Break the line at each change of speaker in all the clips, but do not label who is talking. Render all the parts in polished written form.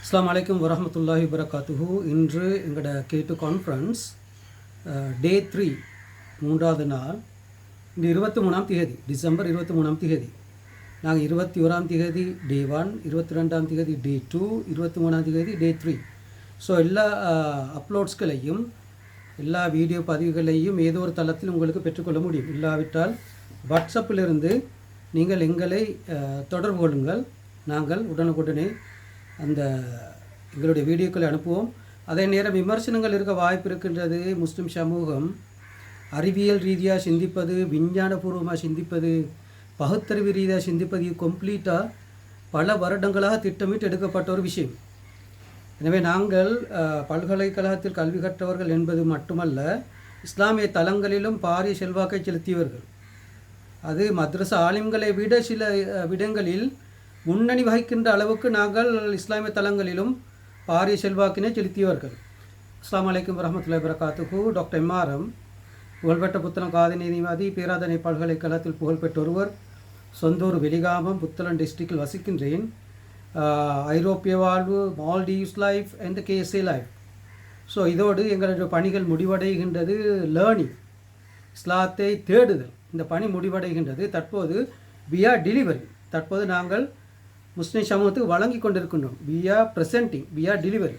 அஸ்ஸலாமு அலைக்கும் வரஹ்மத்துல்லாஹி வபரகாத்துஹு. இன்று எங்களோட K2 கான்ஃபரன்ஸ் டே 3 மூன்றாவது நாள். இந்த 23ஆம் தேதி டிசம்பர் 23ஆம் தேதி நாங்கள் 21ஆம் தேதி டே 1, 22ஆம் தேதி டே 2, 23ஆம் தேதி டே 3. ஸோ எல்லா அப்லோட்ஸ்களையும் எல்லா வீடியோ பதிவுகளையும் ஏதோ ஒரு தளத்தில் உங்களுக்கு பெற்றுக்கொள்ள முடியும். இல்லாவிட்டால் வாட்ஸ்அப்பிலிருந்து நீங்கள் எங்களை தொடர்பு கொள்ளுங்கள். நாங்கள் உடனுக்குடனே அந்த எங்களுடைய வீடியோக்களை அனுப்புவோம். அதே நேரம் விமர்சனங்கள் இருக்க வாய்ப்பு இருக்கின்றது. முஸ்லிம் சமூகம் அறிவியல் ரீதியாக சிந்திப்பது, விஞ்ஞானபூர்வமாக சிந்திப்பது, பகுத்தறிவு ரீதியாக சிந்திப்பது கம்ப்ளீட்டாக பல வருடங்களாக திட்டமிட்டு எடுக்கப்பட்ட ஒரு விஷயம். எனவே நாங்கள் பல்கலைக்கழகத்தில் கல்வி கற்றவர்கள் என்பது மட்டுமல்ல, இஸ்லாமிய தலங்களிலும் பாரிய செல்வாக்கை செலுத்தியவர்கள். அது மദ്രஸா ஆலிம்களை விட சில விடங்களில் முன்னணி வகிக்கின்ற அளவுக்கு நாங்கள் இஸ்லாமிய தலங்களிலும் பாரிய செல்வாக்கினை செலுத்தியவர்கள். அஸ்ஸலாமு அலைக்கும் வரஹ்மத்துல்லாஹி வபரகாத்துஹு. டாக்டர் எம்ஆர்எம் புகழ்பெற்ற புத்தளம் காதி நீதிவாதி, பேராதனை பல்கலைக்கழகத்தில் புகழ்பெற்ற ஒருவர். சொந்தூர் வெளிகாமம், புத்தளம் டிஸ்ட்ரிக்டில் வசிக்கின்றேன். ஐரோப்பிய வாழ்வு, Maldives life and KSA life. So இதோடு எங்களுடைய பணிகள் முடிவடைகின்றது. லேர்னிங், இஸ்லாத்தை தேடுதல், இந்த பணி முடிவடைகின்றது. தற்போது வி ஆர் டெலிவரி. தற்போது நாங்கள் முஸ்லிம் சமூகத்துக்கு வழங்கி கொண்டிருக்கின்றோம். We are presenting, we are delivery.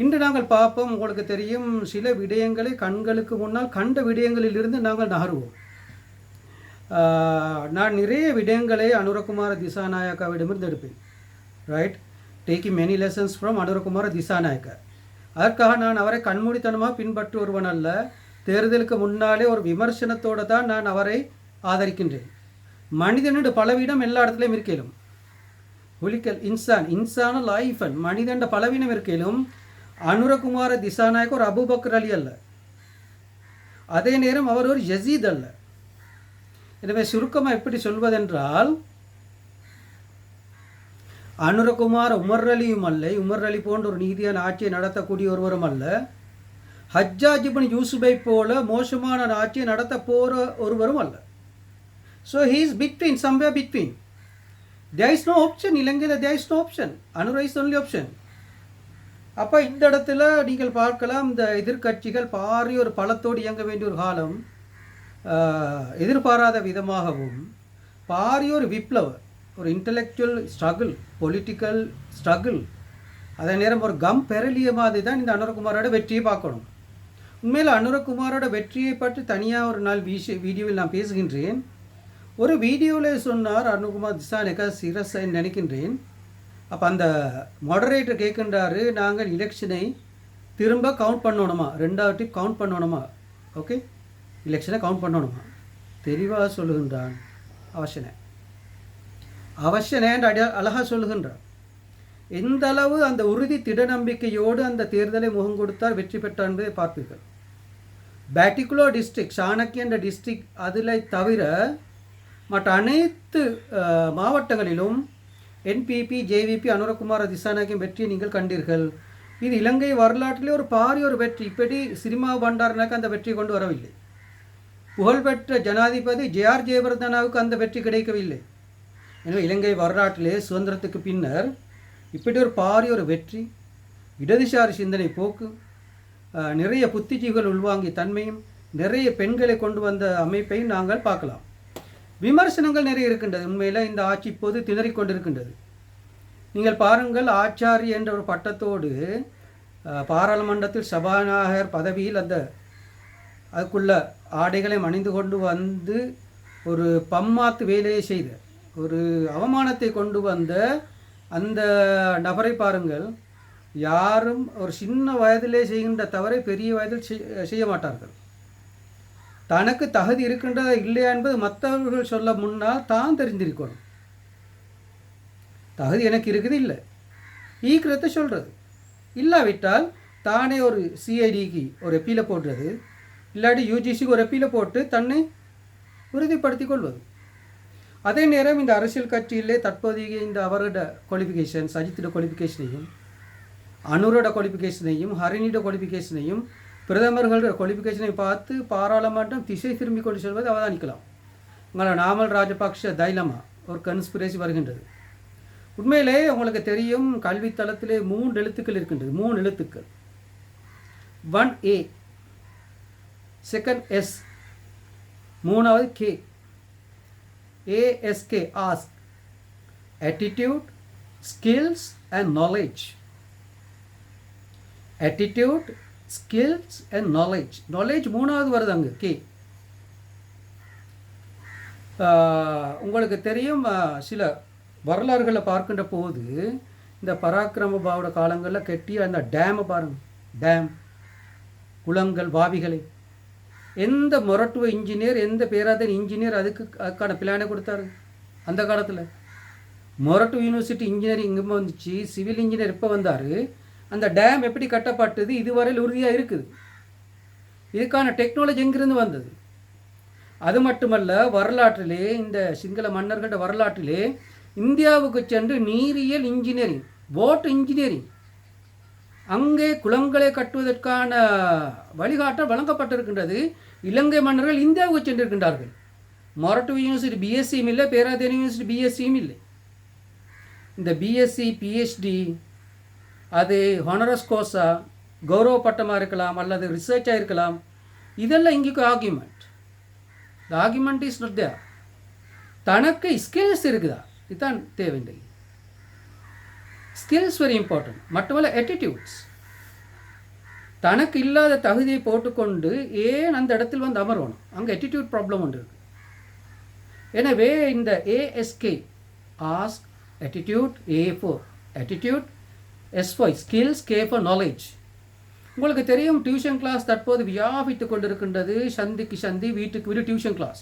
இன்று நாங்கள் பார்ப்போம். உங்களுக்கு தெரியும், சில விடயங்களை கண்களுக்கு முன்னால் கண்ட விடயங்களிலிருந்து நாங்கள் நகருவோம். நான் நிறைய விடயங்களை அனுரகுமார திசாநாயக்காவிடமிருந்து எடுப்பேன். Right, taking many lessons from Anurakumara Dissanayake. அதற்காக நான் அவரை கண்மூடித்தனமாக பின்பற்றுவன் அல்ல. தேர்தலுக்கு முன்னாலே ஒரு விமர்சனத்தோடு தான் நான் அவரை ஆதரிக்கின்றேன். மனிதனோட பலவீனம் எல்லா இடத்துலையும் இருக்கலும். ஒலிக்கல் இன்சான லைஃபன் மனிதண்ட பலவீனம் இருக்கலும். அனுரகுமார திசாநாயக் ஒரு அபூபக்கர் அலி அல்ல, அதே நேரம் அவர் ஒரு யசீத் அல்ல. எனவே சுருக்கமாக எப்படி சொல்வதென்றால், அனுரகுமார உமர் அலியும் அல்ல, உமர் அலி போன்ற ஒரு நீதியான ஆட்சியை நடத்தக்கூடிய ஒருவரும் அல்ல. ஹஜ்ஜாஜ் இப்னு யூசுஃபை போல மோசமான ஆட்சியை நடத்த போகிற ஒருவரும் அல்ல. So he is between, somewhere between. There is no option. இலங்கையில் there is no option. Anura is only option. அப்போ இந்த இடத்துல நீங்கள் பார்க்கலாம், இந்த எதிர்கட்சிகள் பாரிய ஒரு பலத்தோடு இயங்க வேண்டிய ஒரு காலம். எதிர்பாராத விதமாகவும் பாரிய ஒரு விப்ளவ, ஒரு இன்டலெக்சுவல் ஸ்ட்ரகிள், பொலிட்டிக்கல் ஸ்ட்ரகிள், அதே நேரம் ஒரு பெரலிய மாதிரி தான் இந்த அனுரகுமாரோட வெற்றியை பார்க்கணும். உண்மையில் அனுரகுமாரோட வெற்றியை பற்றி தனியாக ஒரு நாள் வீடியோவில் நான் பேசுகின்றேன். ஒரு வீடியோவில் சொன்னார் அனுகுமார் திசாநாயக்கா சிரஸை நினைக்கின்றேன். அப்போ அந்த மாடரேட்டர் கேட்கின்றாரு, நாங்கள் எலெக்ஷனை திரும்ப கவுண்ட் பண்ணணுமா, ரெண்டாவது கவுண்ட் பண்ணணுமா, ஓகே எலெக்ஷனை கவுண்ட் பண்ணணுமா? தெளிவாக சொல்லுகின்றான். அவசியனேன்ற அழகாக சொல்லுகின்றான். எந்த அளவு அந்த உறுதி திட நம்பிக்கையோடு அந்த தேர்தலை முகம் கொடுத்தார், வெற்றி பெற்றார் என்பதை பார்ப்பீர்கள். பேட்டிகுலோ டிஸ்ட்ரிக்ட், சாணக்கியன்ற டிஸ்ட்ரிக்ட் அதில் தவிர மற்ற அனைத்து மாவட்டங்களிலும் என்பிபி, ஜேவிபி, அனுரகுமார திசாநாயக்கின் வெற்றியை நீங்கள் கண்டீர்கள். இது இலங்கை வரலாற்றிலே ஒரு பாரிய ஒரு வெற்றி. இப்படி சினிமா பண்டாரனாக்கு அந்த வெற்றி கொண்டு வரவில்லை. புகழ்பெற்ற ஜனாதிபதி ஜே.ஆர். ஜெயவர்தனாவுக்கு அந்த வெற்றி கிடைக்கவில்லை. எனவே இலங்கை வரலாற்றிலே சுதந்திரத்துக்கு பின்னர் இப்படி ஒரு பாரிய ஒரு வெற்றி, இடதுசாரி சிந்தனை போக்கு, நிறைய புத்திஜீவிகள் உள்வாங்கிய தன்மையும், நிறைய பெண்களை கொண்டு வந்த அமைப்பையும் நாங்கள் பார்க்கலாம். விமர்சனங்கள் நிறைய இருக்கின்றது. உண்மையில் இந்த ஆட்சி இப்போது திணறிக் கொண்டிருக்கின்றது. நீங்கள் பாருங்கள், ஆச்சாரி என்ற ஒரு பட்டத்தோடு பாராளுமன்றத்தில் சபாநாயகர் பதவியில் அந்த அதுக்குள்ள ஆடைகளை அணிந்து கொண்டு வந்து ஒரு பம்மாத்து வேலையை செய்த, ஒரு அவமானத்தை கொண்டு வந்த அந்த நபரை பாருங்கள். யாரும் ஒரு சின்ன வயதிலே செய்கின்ற தவறை பெரிய வயதில் செய்ய மாட்டார்கள். தனக்கு தகுதி இருக்கின்றதா இல்லையா என்பது மற்றவர்கள் சொல்ல முன்னால் தான் தெரிஞ்சிருக்கணும். தகுதி எனக்கு இருக்குது இல்லை ஈக்கிறத சொல்கிறது. இல்லாவிட்டால் தானே ஒரு சிஐடிக்கு ஒரு எப்பீலை போடுறது, இல்லாட்டி யூஜிசிக்கு ஒரு எப்பீலை போட்டு தன்னை உறுதிப்படுத்தி கொள்வது. அதே நேரம் இந்த அரசியல் கட்சியிலே தற்போதைய இந்த அவரோட குவாலிஃபிகேஷன், சஜித்தோட குவாலிஃபிகேஷனையும், அனுரோட குவாலிஃபிகேஷனையும், ஹரிணியோட குவாலிஃபிகேஷனையும், பிரதமர்களோட குவாலிஃபிகேஷனை பார்த்து பாராளுமன்றம் திசை திரும்பி கொண்டு செல்வதை அவதானிக்கலாம். உங்களை நாமல் ராஜபக்ஷ தைலமா ஒரு கன்ஸ்பிரேசி வருகின்றது. உண்மையிலே உங்களுக்கு தெரியும், கல்வித்தளத்திலே 3 எழுத்துக்கள் இருக்கின்றது. 3 எழுத்துக்கள். 1 A, செகண்ட் S, மூணாவது K. ASK, ask. Attitude, skills and knowledge. Attitude, skills and knowledge. Knowledge மூணாவது வருது அங்கே K. உங்களுக்கு தெரியும், சில வரலாறுகளை பார்க்கின்ற போது இந்த பராக்கிரம பாவோட காலங்களில் கட்டிய அந்த டேமை பாருங்கள். டேம், குளங்கள், பாவிகளை எந்த மொரட்டுவ இன்ஜினியர், எந்த பேராதன் இன்ஜினியர் அதுக்கான பிளானை கொடுத்தாரு அந்த காலத்தில்? மொரட்டு யூனிவர்சிட்டி இன்ஜினியரிங் இங்கே வந்துச்சு, சிவில் இன்ஜினியர் இப்போ வந்தார். அந்த டேம் எப்படி கட்டப்பட்டது இதுவரையில் உறுதியாக இருக்குது. இதுக்கான டெக்னாலஜி எங்கிருந்து வந்தது? அது மட்டுமல்ல, வரலாற்றிலே இந்த சிங்கள மன்னர்களோட வரலாற்றிலே இந்தியாவுக்கு சென்று நீரியல் இன்ஜினியரிங், வாட்டர் இன்ஜினியரிங், அங்கே குளங்களை கட்டுவதற்கான வழிகாட்டல் வழங்கப்பட்டிருக்கின்றது. இலங்கை மன்னர்கள் இந்தியாவுக்கு சென்றிருக்கின்றார்கள். மொரட்டு யூனிவர்சிட்டி பிஎஸ்சியும் இல்லை, பேராதேனி யூனிவர்சிட்டி பிஎஸ்சியும் இல்லை. இந்த பிஎஸ்சி, பிஹெச்டி, அது ஹானரஸ் கோர்ஸா, கௌரவ பட்டமாக இருக்கலாம் அல்லது ரிசர்ச்சாக இருக்கலாம். இதெல்லாம் இங்கே argument. The argument is not there. தனக்கு ஸ்கில்ஸ் இருக்குதா? இதுதான் தேவையில்லை. Skills very important. மட்டுமல்ல attitudes. தனக்கு இல்லாத தகுதியை போட்டுக்கொண்டு ஏன் அந்த இடத்தில் வந்து அமரணும்? அங்கே attitude ப்ராப்ளம் ஒன்று இருக்குது. எனவே இந்த ASK, ask, attitude, A for attitude, S for skills, K for knowledge. உங்களுக்கு தெரியும், டியூஷன் கிளாஸ் தற்போது வியாபித்து கொண்டிருக்கின்றது. சந்திக்கு சந்தி, வீட்டுக்கு வீடு டியூஷன் கிளாஸ்.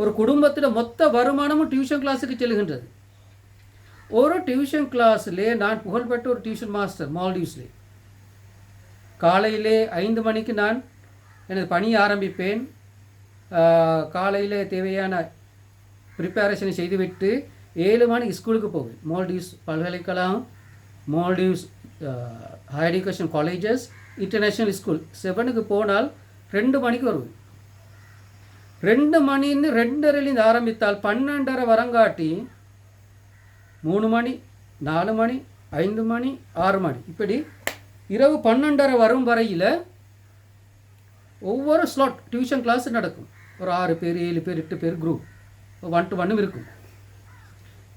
ஒரு குடும்பத்தில் மொத்த வருமானமும் டியூஷன் கிளாஸுக்கு செல்கின்றது. ஒரு டியூஷன் கிளாஸிலே நான் புகழ்பெற்ற ஒரு டியூஷன் மாஸ்டர் மால்டீவ்ஸ்லே. காலையிலே 5 மணிக்கு நான் எனது பணியை ஆரம்பிப்பேன். காலையில் தேவையான ப்ரிப்பரேஷனை செய்துவிட்டு 7 மணிக்கு ஸ்கூலுக்கு போவேன். மால்டீவ்ஸ் பல்கலைக்கழகம், Maldives higher education colleges, international school. 7க்கு போனால் 2 மணிக்கு வருவேன். 2 மணின்னு 2:30 ஆரம்பித்தால் 12:30 வரங்காட்டி 3 மணி, 4 மணி, 5 மணி, 6 மணி, இப்படி இரவு 12:30 வரும் வரையில் ஒவ்வொரு ஸ்லாட் டியூஷன் கிளாஸ் நடக்கும். ஒரு 6 பேர், 7 பேர், 8 பேர் குரூப் 1-to-1 இருக்கும்.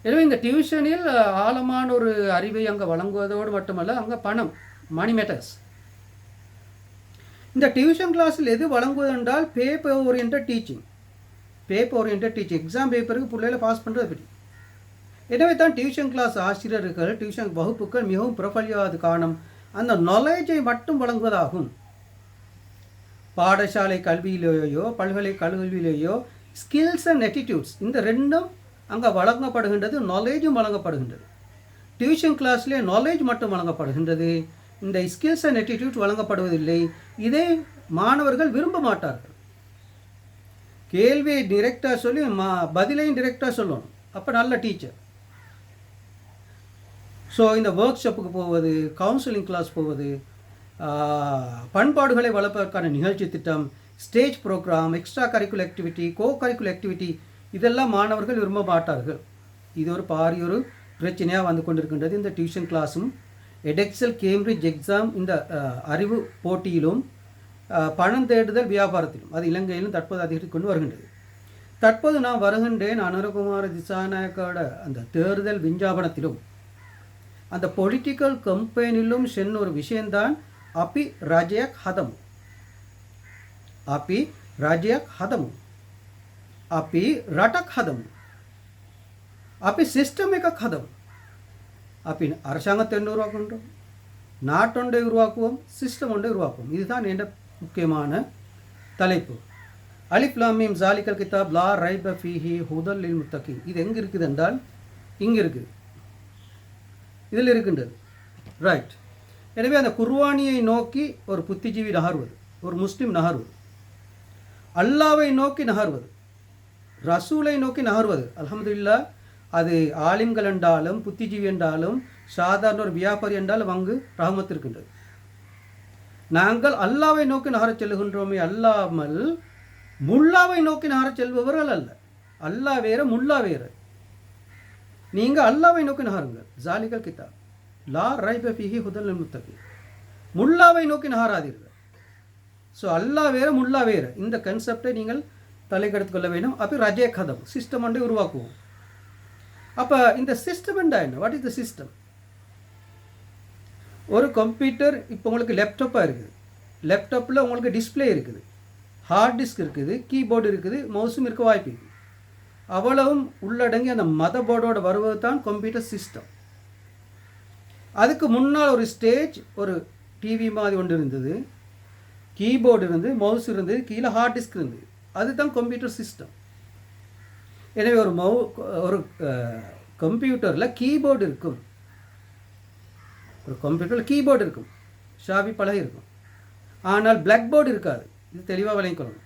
எனவே இந்த டியூஷனில் ஆழமான ஒரு அறிவை அங்கே வழங்குவதோடு மட்டுமல்ல, அங்கே பணம், மணி மேட்டர்ஸ். இந்த டியூஷன் கிளாஸில் எது வழங்குவது என்றால் paper orient teaching. Paper orient teaching, exam பேப்பருக்கு பிள்ளைகளை பாஸ் பண்ணுறது எப்படி. எனவே தான் டியூஷன் கிளாஸ் ஆசிரியர்கள், டியூஷன் வகுப்புகள் மிகவும் பிரபலியாவது காரணம் அந்த நாலேஜை மட்டும் வழங்குவதாகும். பாடசாலை கல்வியிலேயோ பல்கலைக்கல்வியிலேயோ ஸ்கில்ஸ் அண்ட் attitudes இந்த ரெண்டும் அங்கே வழங்கப்படுகின்றது, நாலேஜும் வழங்கப்படுகின்றது. டியூஷன் கிளாஸ்லேயே நாலேஜ் மட்டும் வழங்கப்படுகின்றது, இந்த ஸ்கில்ஸ் அண்ட் attitudes வழங்கப்படுவதில்லை. இதை மாணவர்கள் விரும்ப மாட்டார்கள். கேள்வியை டிரெக்டாக சொல்லி பதிலையும் டிரெக்டாக சொல்லணும், அப்போ நல்ல டீச்சர். ஸோ இந்த ஒர்க் ஷாப்புக்கு போவது, கவுன்சிலிங் கிளாஸ் போவது, பண்பாடுகளை வளர்ப்பதற்கான நிகழ்ச்சி திட்டம், stage programme, extra curricular activity, co curricular activity, இதெல்லாம் மாணவர்கள் விரும்ப மாட்டார்கள். இது ஒரு பாரியொரு பிரச்சனையாக வந்து கொண்டிருக்கின்றது. இந்த டியூஷன் கிளாஸும் எடெக்சல் கேம்பிரிட்ஜ் எக்ஸாம், இந்த அறிவு போட்டியிலும் பணம் தேடுதல் வியாபாரத்திலும், அது இலங்கையிலும் தற்போது அதிகரித்து கொண்டு வருகின்றது. தற்போது நான் வருகின்றேன் அனுரகுமார திசாநாயக்கோட அந்த தேர்தல் விஞ்ஞாபனத்திலும் அந்த பொலிட்டிக்கல் கம்பெனிலும் சென்ன ஒரு விஷயம்தான் அப்பி ராஜ்யக் ஹதமு. அப்பி ராஜ்யக் ஹதமு, அப்பி ரட்டக் ஹதமு, அப்பி சிஸ்டமிக் ஹதமு. அப்படி அரசாங்கத்தை உருவாக்குகின்றோம், நாட்டொன்றை உருவாக்குவோம், சிஸ்டம் ஒன்றை உருவாக்குவோம். இதுதான் என்ற முக்கியமான தலைப்பு. அலிஃப் லாம் மீம் ஜாலிகல் கிதாப் லா ரைப ஃபீஹி ஹுதல் லில் முத்தகீன். இது எங்கே இருக்குது என்றால் இங்கே இருக்குது, இதில் இருக்கின்றது. ரைட். எனவே அந்த குர்ஆனியை நோக்கி ஒரு புத்திஜீவி நகர்வது, ஒரு முஸ்லீம் நகர்வது, அல்லாவை நோக்கி நகர்வது, ரசூலை நோக்கி நகர்வது. அல்ஹம்துலில்லாஹ், அது ஆலிம்கள் என்றாலும் புத்திஜீவி என்றாலும் சாதாரண ஒரு வியாபாரி என்றாலும் அங்கு ரஹமத் இருக்கின்றது. நாங்கள் அல்லாவை நோக்கி நகரச் செல்கின்றோமே அல்லாமல் முல்லாவை நோக்கி நகரச் செல்பவர்கள் அல்ல. அல்லாஹ் வேறு, முல்லா வேறு. நீங்கள் அல்லாவை நோக்கி நகருங்கள். ஜாலிகல் கிதாப் லா ரைப ஃபீஹி ஹுதல் லில் முத்தகீன். முல்லாவை நோக்கி நகராதீர்கள். ஸோ அல்லாஹ் வேறு முல்லா வேறு, இந்த கன்செப்டை நீங்கள் தலைக்கெடுத்து கொள்ள வேண்டும். அப்போ ரஜே கதம் சிஸ்டம் ஒன்றை உருவாக்குவோம். அப்போ இந்த சிஸ்டம் என்ன? What is the system? ஒரு கம்ப்யூட்டர் இப்போ உங்களுக்கு லேப்டாப்பாக இருக்குது. லேப்டாப்பில் உங்களுக்கு டிஸ்பிளே இருக்குது, ஹார்ட் டிஸ்க் இருக்குது, கீபோர்டு இருக்குது, மவுஸும் இருக்க வாய்ப்பு இருக்குது. அவ்வளவும் உள்ளடங்கி அந்த மதர் போர்டோடு வருவது தான் கம்ப்யூட்டர் சிஸ்டம். அதுக்கு முன்னால் ஒரு ஸ்டேஜ், ஒரு டிவி மாதிரி ஒன்று இருந்தது, கீபோர்டு இருந்து, மவுஸ் இருந்தது, கீழே ஹார்ட் டிஸ்க் இருந்தது. அதுதான் கம்ப்யூட்டர் சிஸ்டம். எனவே ஒரு கம்ப்யூட்டரில் கீபோர்டு இருக்கும், ஒரு கம்ப்யூட்டரில் கீபோர்டு இருக்கும், ஷாவி பலகை இருக்கும், ஆனால் பிளாக் போர்டு இருக்காது. இது தெளிவாக விளங்கிக்கொள்ளணும்.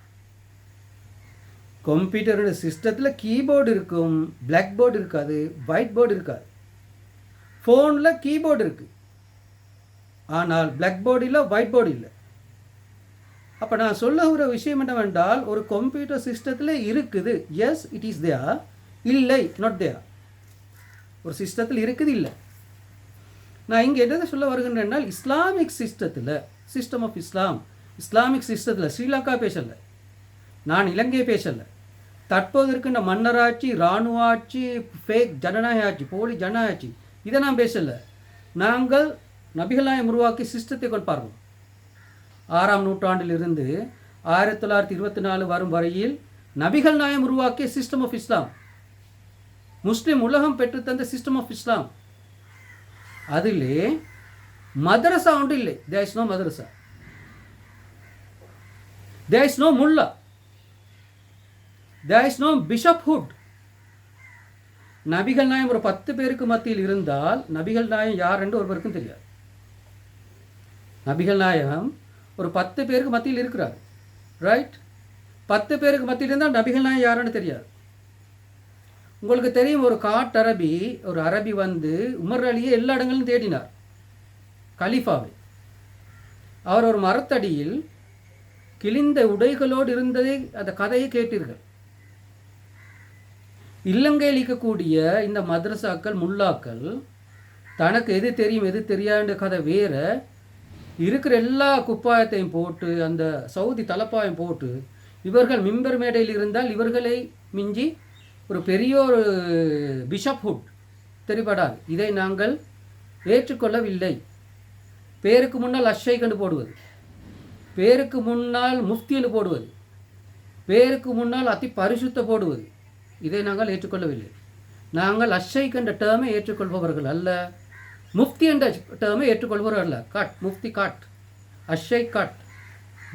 கம்ப்யூட்டரோட சிஸ்டத்தில் கீபோர்டு இருக்கும், பிளாக் போர்டு இருக்காது, ஒயிட் போர்டு இருக்காது. ஃபோனில் கீபோர்டு இருக்குது, ஆனால் பிளாக் போர்டு இல்லை, ஒயிட் போர்டு இல்லை. அப்போ நான் சொல்ல ஒரு விஷயம் என்னவென்றால், ஒரு கம்ப்யூட்டர் சிஸ்டத்தில் இருக்குது, எஸ் இட் இஸ் தேர், இல்லை நாட் தேர். ஒரு சிஸ்டத்தில் இருக்குது, இல்லை. நான் இங்கே எதை சொல்ல வருகின்றேன்னா, இஸ்லாமிக் சிஸ்டத்தில், சிஸ்டம் ஆஃப் இஸ்லாம், இஸ்லாமிக் சிஸ்டத்தில் ஸ்ரீலங்கா பேசலை, நான் இலங்கை பேசலை, தற்போது இருக்கின்ற மன்னராட்சி, இராணுவ ஆட்சி, ஃபேக் ஜனநாயக ஆட்சி, போலி ஜனநாயக ஆட்சி, இதை நான் பேசலை. நாங்கள் நபிகள் நாயகம் உருவாக்கி சிஸ்டத்தை கொண்டு பார்ப்போம். 6ஆம் நூற்றாண்டிலிருந்து 1924 வரும் வரையில் நபிகள் நாயகம் உருவாக்கிய சிஸ்டம் ஆஃப் இஸ்லாம், முஸ்லிம் உலகம் பெற்று தந்த சிஸ்டம் ஆஃப் இஸ்லாம். அதிலே மதரசா ஒன்று இல்லை. தேர் is no madrasa, there is no mullah, there is no bishophood. நபிகள் நாயம் ஒரு 10 பேருக்கு மத்தியில் இருந்தால் நபிகள் நாயம் யார் என்று ஒருவருக்கும் தெரியாது. நபிகள் நாயகம் ஒரு 10 பேருக்கு மத்தியில் இருக்கிறார், ரைட்? 10 பேருக்கு மத்தியில் இருந்தால் நபிகள் நாயம் யாருன்னு தெரியாது. உங்களுக்கு தெரியும், ஒரு காட்டரபி, ஒரு அரபி வந்து உமர் அலியை எல்லா இடங்களிலும் தேடினார், கலீஃபாவை. அவர் ஒரு மரத்தடியில் கிழிந்த உடைகளோடு இருந்ததை, அந்த கதையை கேட்டீர்கள். இலங்கையில் இருக்கக்கூடிய இந்த மதரசாக்கள், முல்லாக்கள், தனக்கு எது தெரியும் எது தெரியாத கதை வேற, இருக்கிற எல்லா குப்பாயத்தையும் போட்டு, அந்த சவுதி தலப்பாயம் போட்டு, இவர்கள் மிம்பர் மேடையில் இருந்தால் இவர்களை மிஞ்சி ஒரு பெரிய ஒரு பிஷப்ஹுட் தெரிபடாது. இதை நாங்கள் ஏற்றுக்கொள்ளவில்லை. பேருக்கு முன்னால் அஷை கண்டு போடுவது, பேருக்கு முன்னால் முஃப்தின்னு போடுவது, பேருக்கு முன்னால் அதி பரிசுத்த போடுவது, இதை நாங்கள் ஏற்றுக்கொள்ளவில்லை. நாங்கள் அஷை என்ற டேர்மை ஏற்றுக்கொள்பவர்கள் அல்ல, முஃப்தி என்ற டேர்மை ஏற்றுக்கொள்பவர்கள் அல்ல. கட், முஃப்தி கட், அஷை கட்,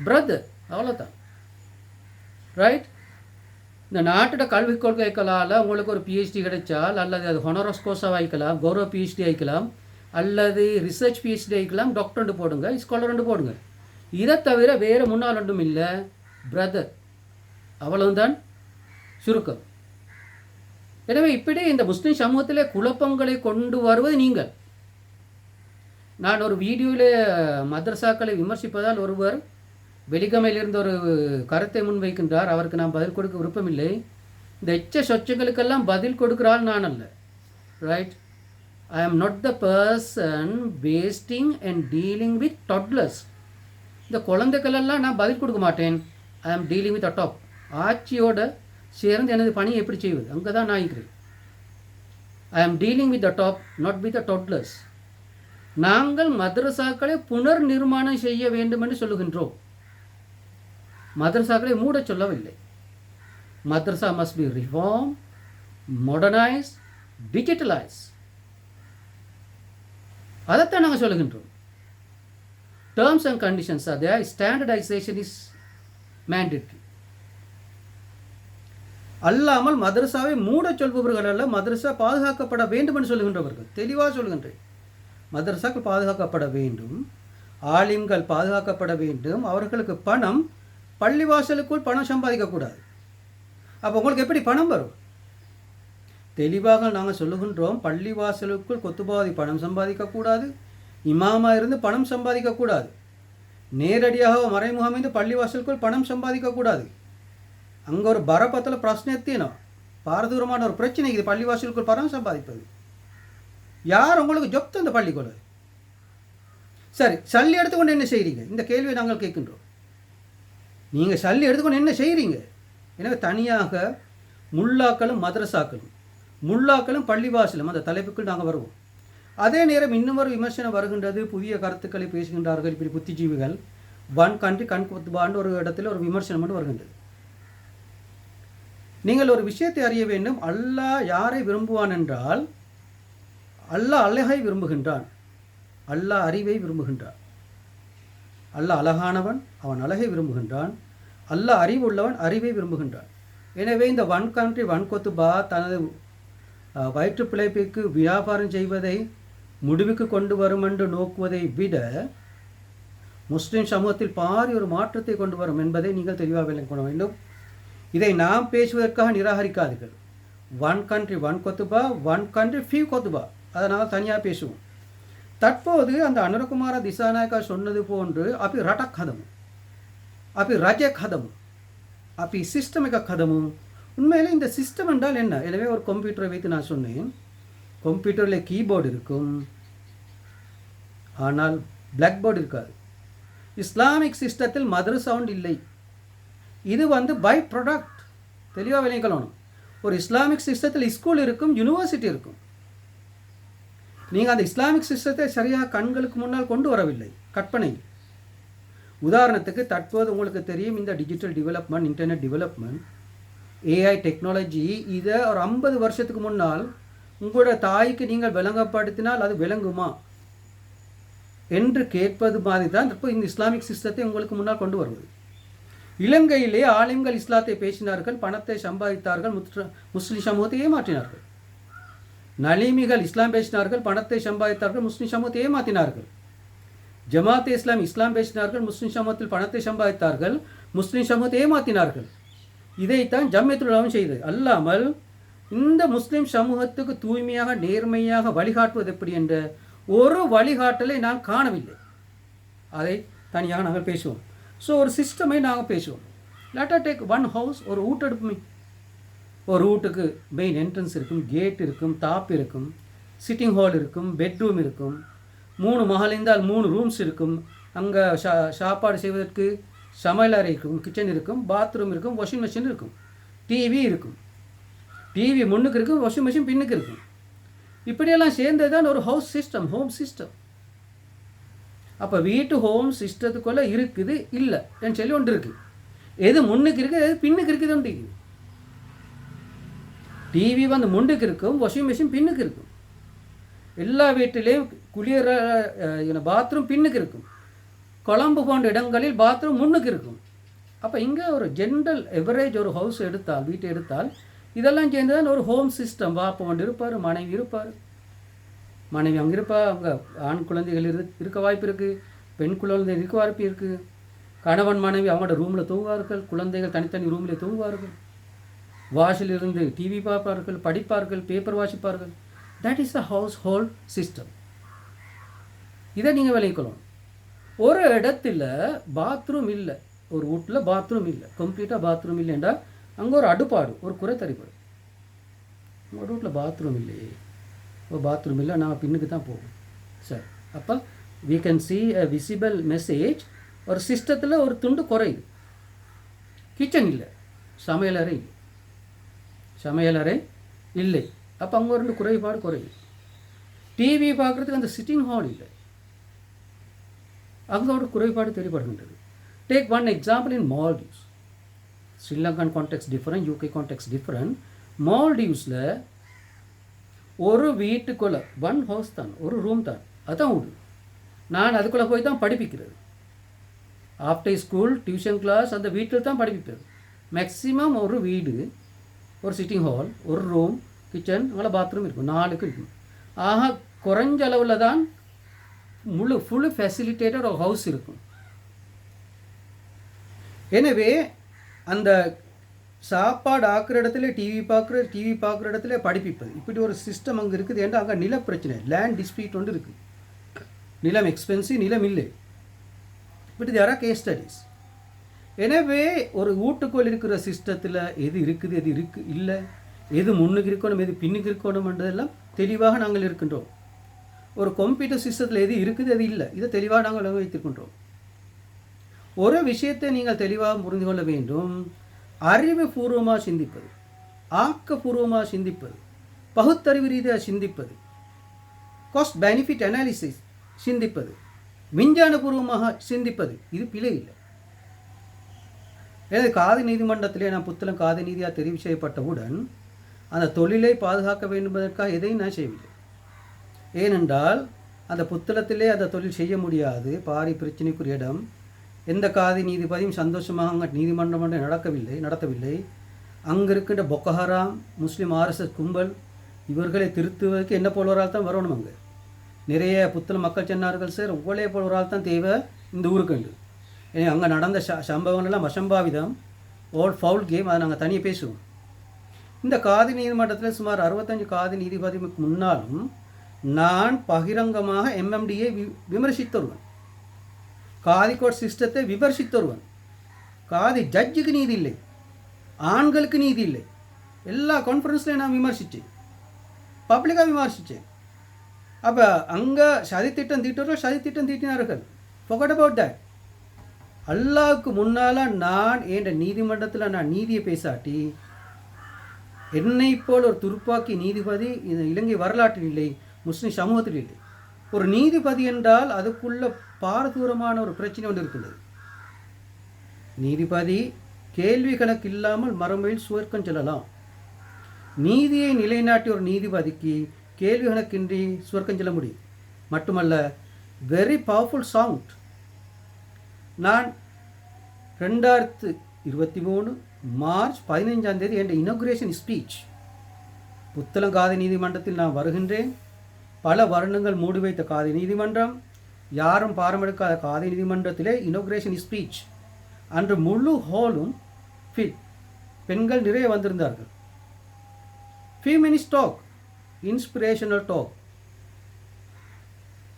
பிரதர், அவ்வளோதான், ரைட்? இந்த நாட்டோட கல்விக் கொள்கைகளால் உங்களுக்கு ஒரு பிஹெச்டி கிடைச்சால், அல்லது அது ஹொனரஸ் கோர்ஸாக ஆகிக்கலாம், கௌரவ பிஹெச்டி ஆகிக்கலாம், அல்லது ரிசர்ச் பிஹெச்டி ஆகிக்கலாம், டாக்டர் போடுங்க, ஸ்காலர் போடுங்க. இதை தவிர வேறு முன்னால் ஒன்றும் இல்லை, பிரதர், அவ்வளவுதான் சுருக்கம். எனவே இப்படி இந்த முஸ்லீம் சமூகத்திலே குழப்பங்களை கொண்டு வருவது நீங்கள். நான் ஒரு வீடியோவில் மதரசாக்களை விமர்சிப்பதால் ஒருவர் வெளிகமையிலிருந்து ஒரு கருத்தை முன்வைக்கின்றார். அவருக்கு நான் பதில் கொடுக்க விருப்பமில்லை. இந்த எச்ச சொச்சங்களுக்கெல்லாம் பதில் கொடுக்கிறாள் நான் அல்ல, right? I am not the person wasting and dealing with toddlers. இந்த குழந்தைகளெல்லாம் நான் பதில் கொடுக்க மாட்டேன். ஐ ஆம் டீலிங் வித் டாப். ஆட்சியோட சேர்ந்து எனது பணியை எப்படி செய்வது, அங்கே தான் நான் இருக்கிறேன். ஐ ஆம் dealing with the top, not with the toddlers. நாங்கள் மதரசாக்களை புனர் நிர்மாணம் செய்ய வேண்டும் என்று சொல்லுகின்றோம். மதரசாக்களை மூட சொல்லவில்லை. Madrasa must be reform, modernise, digitalise. அதைத்தான் நாங்கள் சொல்லுகின்றோம். Terms and conditions are there, standardisation is mandatory. அல்லாமல் மதரசாவை மூட சொல்பவர்கள் அல்ல, மதரசா பாதுகாக்கப்பட வேண்டும் என்று சொல்லுகின்றவர்கள். தெளிவாக சொல்கின்றேன், மதரசாக்கள் பாதுகாக்கப்பட வேண்டும், ஆலிம்கள் பாதுகாக்கப்பட வேண்டும். அவர்களுக்கு பணம், பள்ளிவாசலுக்குள் பணம் சம்பாதிக்கக்கூடாது. அப்போ உங்களுக்கு எப்படி பணம் வரும்? தெளிவாக நாங்கள் சொல்லுகின்றோம், பள்ளிவாசலுக்குள் கொத்துபாதி பணம் சம்பாதிக்கக்கூடாது, இமாமாக இருந்து பணம் சம்பாதிக்கக்கூடாது, நேரடியாக மறைமுகமிருந்து பள்ளிவாசலுக்குள் பணம் சம்பாதிக்கக்கூடாது. அங்கே ஒரு பரபத்தில் பிரச்சனை எத்தினோம். பாரதூரமான ஒரு பிரச்சனை இது. பள்ளிவாசலுக்குள் பணம் சம்பாதிப்பது யார் உங்களுக்கு ஜொப் தந்த பள்ளிக்குள்ள? சரி, சல்லி எடுத்துக்கொண்டு என்ன செய்கிறீங்க? இந்த கேள்வியை நாங்கள் கேட்கின்றோம். நீங்கள் சல்லி எடுத்துக்கொண்டு என்ன செய்கிறீங்க? எனவே தனியாக முல்லாக்களும் மதரசாக்களும் முல்லாக்களும் பள்ளிவாசலும் அந்த தலைப்புக்குள் நாங்கள் வருவோம். அதே நேரம் இன்னும் ஒரு விமர்சனம் வருகின்றது. புதிய கருத்துக்களை பேசுகின்றார்கள் இப்படி புத்திஜீவிகள். ஒன் கண்ட்ரி கண்குத்துபான்னு ஒரு இடத்துல ஒரு விமர்சனம் மட்டும் வருகின்றது. நீங்கள் ஒரு விஷயத்தை அறிய வேண்டும். அல்லாஹ் யாரை விரும்புவான் என்றால், அல்லாஹ் அழகை விரும்புகின்றான், அல்லாஹ் அறிவை விரும்புகின்றான். அல்லாஹ் அழகானவன், அவன் அழகை விரும்புகின்றான். அல்லாஹ் அறிவுள்ளவன், அறிவை விரும்புகின்றான். எனவே இந்த ஒன் கண்ட்ரி ஒன் கொத்துபா தனது வயிற்று பிழைப்புக்கு வியாபாரம் செய்வதை முடிவுக்கு கொண்டு வரும் என்று நோக்குவதை விட முஸ்லிம் சமூகத்தில் பாரி ஒரு மாற்றத்தை கொண்டு வரும் என்பதை நீங்கள் தெளிவாக விளங்கிக் கொள்ள வேண்டும். இதை நாம் பேசுவதற்காக நிராகரிக்காதீர்கள். ஒன் கண்ட்ரி ஒன் கொத்துபா, ஒன் கண்ட்ரி ஃபியூ கொத்துபா, அதை நாங்கள் தனியாக பேசுவோம். தற்போது அந்த அனுரகுமார திசாநாயக்கா சொன்னது போன்று அப்படி ரட்டக் கதமும் அப்படி ரஜ கதமும் அப்படி சிஸ்டமிக்க கதமும். உண்மையிலே இந்த சிஸ்டம் என்றால் என்ன? எனவே ஒரு கம்ப்யூட்டரை வைத்து நான் சொன்னேன், கம்ப்யூட்டரில் கீபோர்டு இருக்கும், ஆனால் பிளாக் போர்டு இருக்காது. இஸ்லாமிக் சிஸ்டத்தில் மதர் சவுண்ட் இல்லை. இது பை ப்ராடக்ட். தெளிவாக விளங்கணும். ஒரு இஸ்லாமிக் சிஸ்டத்தில் ஸ்கூல் இருக்கும், யூனிவர்சிட்டி இருக்கும். நீங்கள் அந்த இஸ்லாமிக் சிஸ்டத்தை சரியாக கண்களுக்கு முன்னால் கொண்டு வரவில்லை, கற்பனை. உதாரணத்துக்கு தற்போது உங்களுக்கு தெரியும் இந்த digital development, internet development, AI technology. இதை ஒரு 50 வருஷத்துக்கு முன்னால் உங்களோட தாய்க்கு நீங்கள் விளங்கப்படுத்தினால் அது விளங்குமா என்று கேட்பது மாதிரி தான் இப்போ இந்த இஸ்லாமிக் சிஸ்டத்தை உங்களுக்கு முன்னால் கொண்டு வருவது. இலங்கையிலே ஆலிம்கள் இஸ்லாத்தை பேசினார்கள், பணத்தை சம்பாதித்தார்கள், முஸ்லிம் சமூகத்தை ஏமாற்றினார்கள். நலிமிகள் இஸ்லாம் பேசினார்கள், பணத்தை சம்பாதித்தார்கள், முஸ்லிம் சமூகத்தை ஏமாற்றினார்கள். ஜமாத் இஸ்லாம் பேசினார்கள், முஸ்லிம் சமூகத்தில் பணத்தை சம்பாதித்தார்கள், முஸ்லிம் சமூகத்தை ஏமாற்றினார்கள். இதைத்தான் ஜம்மியத்துல் உலமா செய்தது. அல்லாமல் இந்த முஸ்லிம் சமூகத்துக்கு தூய்மையாக நேர்மையாக வழிகாட்டுவது எப்படி என்ற ஒரு வழிகாட்டலை நான் காணவில்லை. அதை தனியாக நாங்கள் பேசுவோம். ஸோ ஒரு சிஸ்டமை நாங்கள் பேசுவோம். Letter take one house. ஒரு வீட்டு எடுப்புமே, ஒரு வீட்டுக்கு மெயின் என்ட்ரன்ஸ் இருக்கும், கேட் இருக்கும், டாப் இருக்கும், சிட்டிங் ஹால் இருக்கும், பெட்ரூம் இருக்கும், 3 மஹல் இருந்தால் 3 ரூம்ஸ் இருக்கும். அங்கே சாப்பாடு செய்வதற்கு சமையலறை இருக்கும், கிச்சன் இருக்கும், பாத்ரூம் இருக்கும், வாஷிங் மிஷின் இருக்கும், டிவி இருக்கும். டிவி முன்னுக்கு இருக்கும், வாஷிங் மிஷின் பின்னுக்கு இருக்கும். இப்படியெல்லாம் சேர்ந்தது தான் ஒரு ஹவுஸ் சிஸ்டம், ஹோம் சிஸ்டம். அப்போ வீட்டு ஹோம் சிஸ்டத்துக்குள்ளே இருக்குது இல்லை என் சொல்லி ஒன்று இருக்குது. எது முன்னுக்கு இருக்குது, எது பின்னுக்கு இருக்குது ஒன்று இருக்குது. டிவி முன்னுக்கு இருக்கும், வாஷிங் மிஷின் பின்னுக்கு இருக்கும். எல்லா வீட்டிலையும் குளிர பாத்ரூம் பின்னுக்கு இருக்கும். குழம்பு போன்ற இடங்களில் பாத்ரூம் முன்னுக்கு இருக்கும். அப்போ இங்கே ஒரு ஜென்ரல் எவரேஜ் ஒரு ஹவுஸ் எடுத்தால், வீட்டை எடுத்தால் இதெல்லாம் சேர்ந்து தான் ஒரு ஹோம் சிஸ்டம். வாப்பா ஒன்று இருப்பார், மனைவி இருப்பார், மனைவி அங்கே இருப்பார், அங்கே ஆண் குழந்தைகள் இருக்க வாய்ப்பு இருக்குது, பெண் குழந்தை இருக்க வாய்ப்பு இருக்குது. கணவன் மனைவி அவங்களோட ரூமில் தூங்குவார்கள், குழந்தைகள் தனித்தனி ரூமில் தூங்குவார்கள், வாஷில் இருந்து டிவி பார்ப்பார்கள், படிப்பார்கள், பேப்பர் வாசிப்பார்கள். That is a household system. இதை நீங்கள் விளைவிக்கலாம். ஒரு இடத்துல பாத்ரூம் இல்லை, ஒரு வீட்டில் பாத்ரூம் இல்லை, கம்ப்ளீட்டாக பாத்ரூம் இல்லைண்டா அங்கே ஒரு அடுப்பாடு, ஒரு குறை தறிப்பாடு. ஒரு வீட்டில் பாத்ரூம் இல்லையே, ஒரு பாத்ரூம் இல்லை, நான் பின்னுக்கு தான் போவோம். சரி, அப்போ we can see a visible message. ஒரு சிஸ்டத்தில் ஒரு துண்டு குறையுது. கிச்சன் இல்லை, சமையலறை இல்லை, சமையலறை இல்லை. அப்போ அங்கே ஒரு குறைபாடு குறையுது. டிவி பார்க்குறதுக்கு அந்த சிட்டிங் ஹால் இல்லை, அங்கே ஒரு குறைபாடு தெரியப்படுகின்றது. Take one example in Maldives. Sri Lankan context different, UK context different. மால்டீவ்ஸில் ஒரு வீட்டுக்குள்ளே ஒன் ஹவுஸ் தான், ஒரு ரூம் தான், அதுதான் வீடு. நான் அதுக்குள்ளே போய் தான் படிப்பிக்கிறது. ஆஃப்டர் ஸ்கூல், டியூஷன் கிளாஸ் அந்த வீட்டில் தான் படிப்பிக்கிறது. மேக்ஸிமம் ஒரு வீடு, ஒரு சிட்டிங் ஹால், ஒரு ரூம், கிச்சன், அங்கே பாத்ரூம் இருக்கும், 4க்கு இருக்கும். ஆக குறைஞ்ச அளவில் தான் ஃபுல்லு ஃபெசிலிட்டேட்டட் ஒரு ஹவுஸ் இருக்கும். எனவே அந்த சாப்பாடு ஆக்குற இடத்துல டிவி பார்க்குற இடத்துல படிப்பிப்பது, இப்படி ஒரு சிஸ்டம் அங்கே இருக்குது. ஏன்னா அங்கே நில பிரச்சனை, லேண்ட் டிஸ்பியூட் ஒன்று இருக்குது. நிலம் எக்ஸ்பென்சிவ், நிலம் இல்லை. But there are case studies. எனவே ஒரு வீட்டுக்குள் இருக்கிற சிஸ்டத்தில் எது இருக்குது, எது இல்லை, எது முன்னுக்கு இருக்கணும் எது பின்னுக்கு இருக்கணும்ன்றதெல்லாம் தெளிவாக நாங்கள் இருக்கின்றோம். ஒரு கம்ப்யூட்டர் சிஸ்டத்தில் எது இருக்குது எது இல்லை, இதை தெளிவாக நாங்கள் வைத்திருக்கின்றோம். ஒரு விஷயத்தை நீங்கள் தெளிவாக புரிந்து கொள்ள வேண்டும். அறிவுபூர்வமாக சிந்திப்பது, ஆக்கப்பூர்வமாக சிந்திப்பது, பகுத்தறிவு ரீதியாக சிந்திப்பது, காஸ்ட் பெனிஃபிட் அனாலிசிஸ் சிந்திப்பது, விஞ்ஞானபூர்வமாக சிந்திப்பது, இது பிழை இல்லை. எனது காதி நீதிமன்றத்திலே நான் புத்தளம் காதி நீதியாக தெரிவு செய்யப்பட்டவுடன் அந்த தொழிலை பாதுகாக்க வேண்டும் என்பதற்காக எதையும் நான் செய்யவில்லை. ஏனென்றால் அந்த புத்தளத்திலே அந்த தொழில் செய்ய முடியாது, பாரி பிரச்சனைக்குரிய இடம். எந்த காதி நீதிபதியும் சந்தோஷமாக அங்கே நீதிமன்றம் நடத்தவில்லை. அங்கே இருக்கின்ற பொக்கஹராம், முஸ்லீம் ஆர்எஸ்எஸ் கும்பல் இவர்களை திருத்துவதற்கு என்ன போலவரால் தான் வரணும். அங்கே நிறைய புத்தளம் மக்கள் சொன்னார்கள், சார் உங்களே போலவரால் தான் தேவை இந்த ஊருக்குண்டு. ஏன்னா அங்கே நடந்த சம்பவங்கள்லாம் அசம்பாவிதம், ஓல் ஃபவுல் கேம், அதை நாங்கள் தனியாக பேசுவோம். இந்த காதி நீதிமன்றத்தில் சுமார் 65 காதி நீதிபதிக்கு முன்னாலும் நான் பகிரங்கமாக எம்எம்டியை விமர்சித்தொருவன், காதி கோர்ட் சிஸ்டத்தை விமர்சித்தொருவன். காதி ஜட்ஜுக்கு நீதி இல்லை, ஆண்களுக்கு நீதி இல்லை. எல்லா கான்ஃபரன்ஸ்லையும் நான் விமர்சித்தேன், பப்ளிக்காக விமர்சித்தேன். அப்போ அங்கே சதித்திட்டம் தீட்டுறவர்கள் சதித்திட்டம் தீட்டினார்கள். forget about that. அல்லாவுக்கு முன்னால் நான் என்ற நீதிமன்றத்தில் நான் நீதியை பேசாட்டி, என்னை போல் ஒரு துருப்பாக்கி நீதிபதி இந்த இலங்கை வரலாற்றில் இல்லை, முஸ்லிம் சமூகத்தில் இல்லை. ஒரு நீதிபதி என்றால் அதுக்குள்ள பாரதூரமான ஒரு பிரச்சனை ஒன்று இருக்கிறது. நீதிபதி கேள்வி கணக்கு இல்லாமல் மறுமையில் சுவர்க்கம் செல்லலாம். நீதியை நிலைநாட்டிய ஒரு நீதிபதிக்கு கேள்வி கணக்கின்றி சுவர்க்கம் செல்ல முடியும். மட்டுமல்ல, வெரி பவர்ஃபுல் சவுண்ட். நான் 2023 மார்ச் 15 என்ற இனாகுரேஷன் ஸ்பீச் புத்தளம் காதி நீதிமன்றத்தில் நான் வருகின்றேன். பல வருடங்கள் மூடி வைத்த காதி நீதிமன்றம், யாரும் பாரமெடுக்காத காதி நீதிமன்றத்திலே இனாகுரேஷன் ஸ்பீச். அன்று முழு ஹாலும் ஃபில், பெண்கள் நிறைய வந்திருந்தார்கள். Feminist talk, inspirational talk,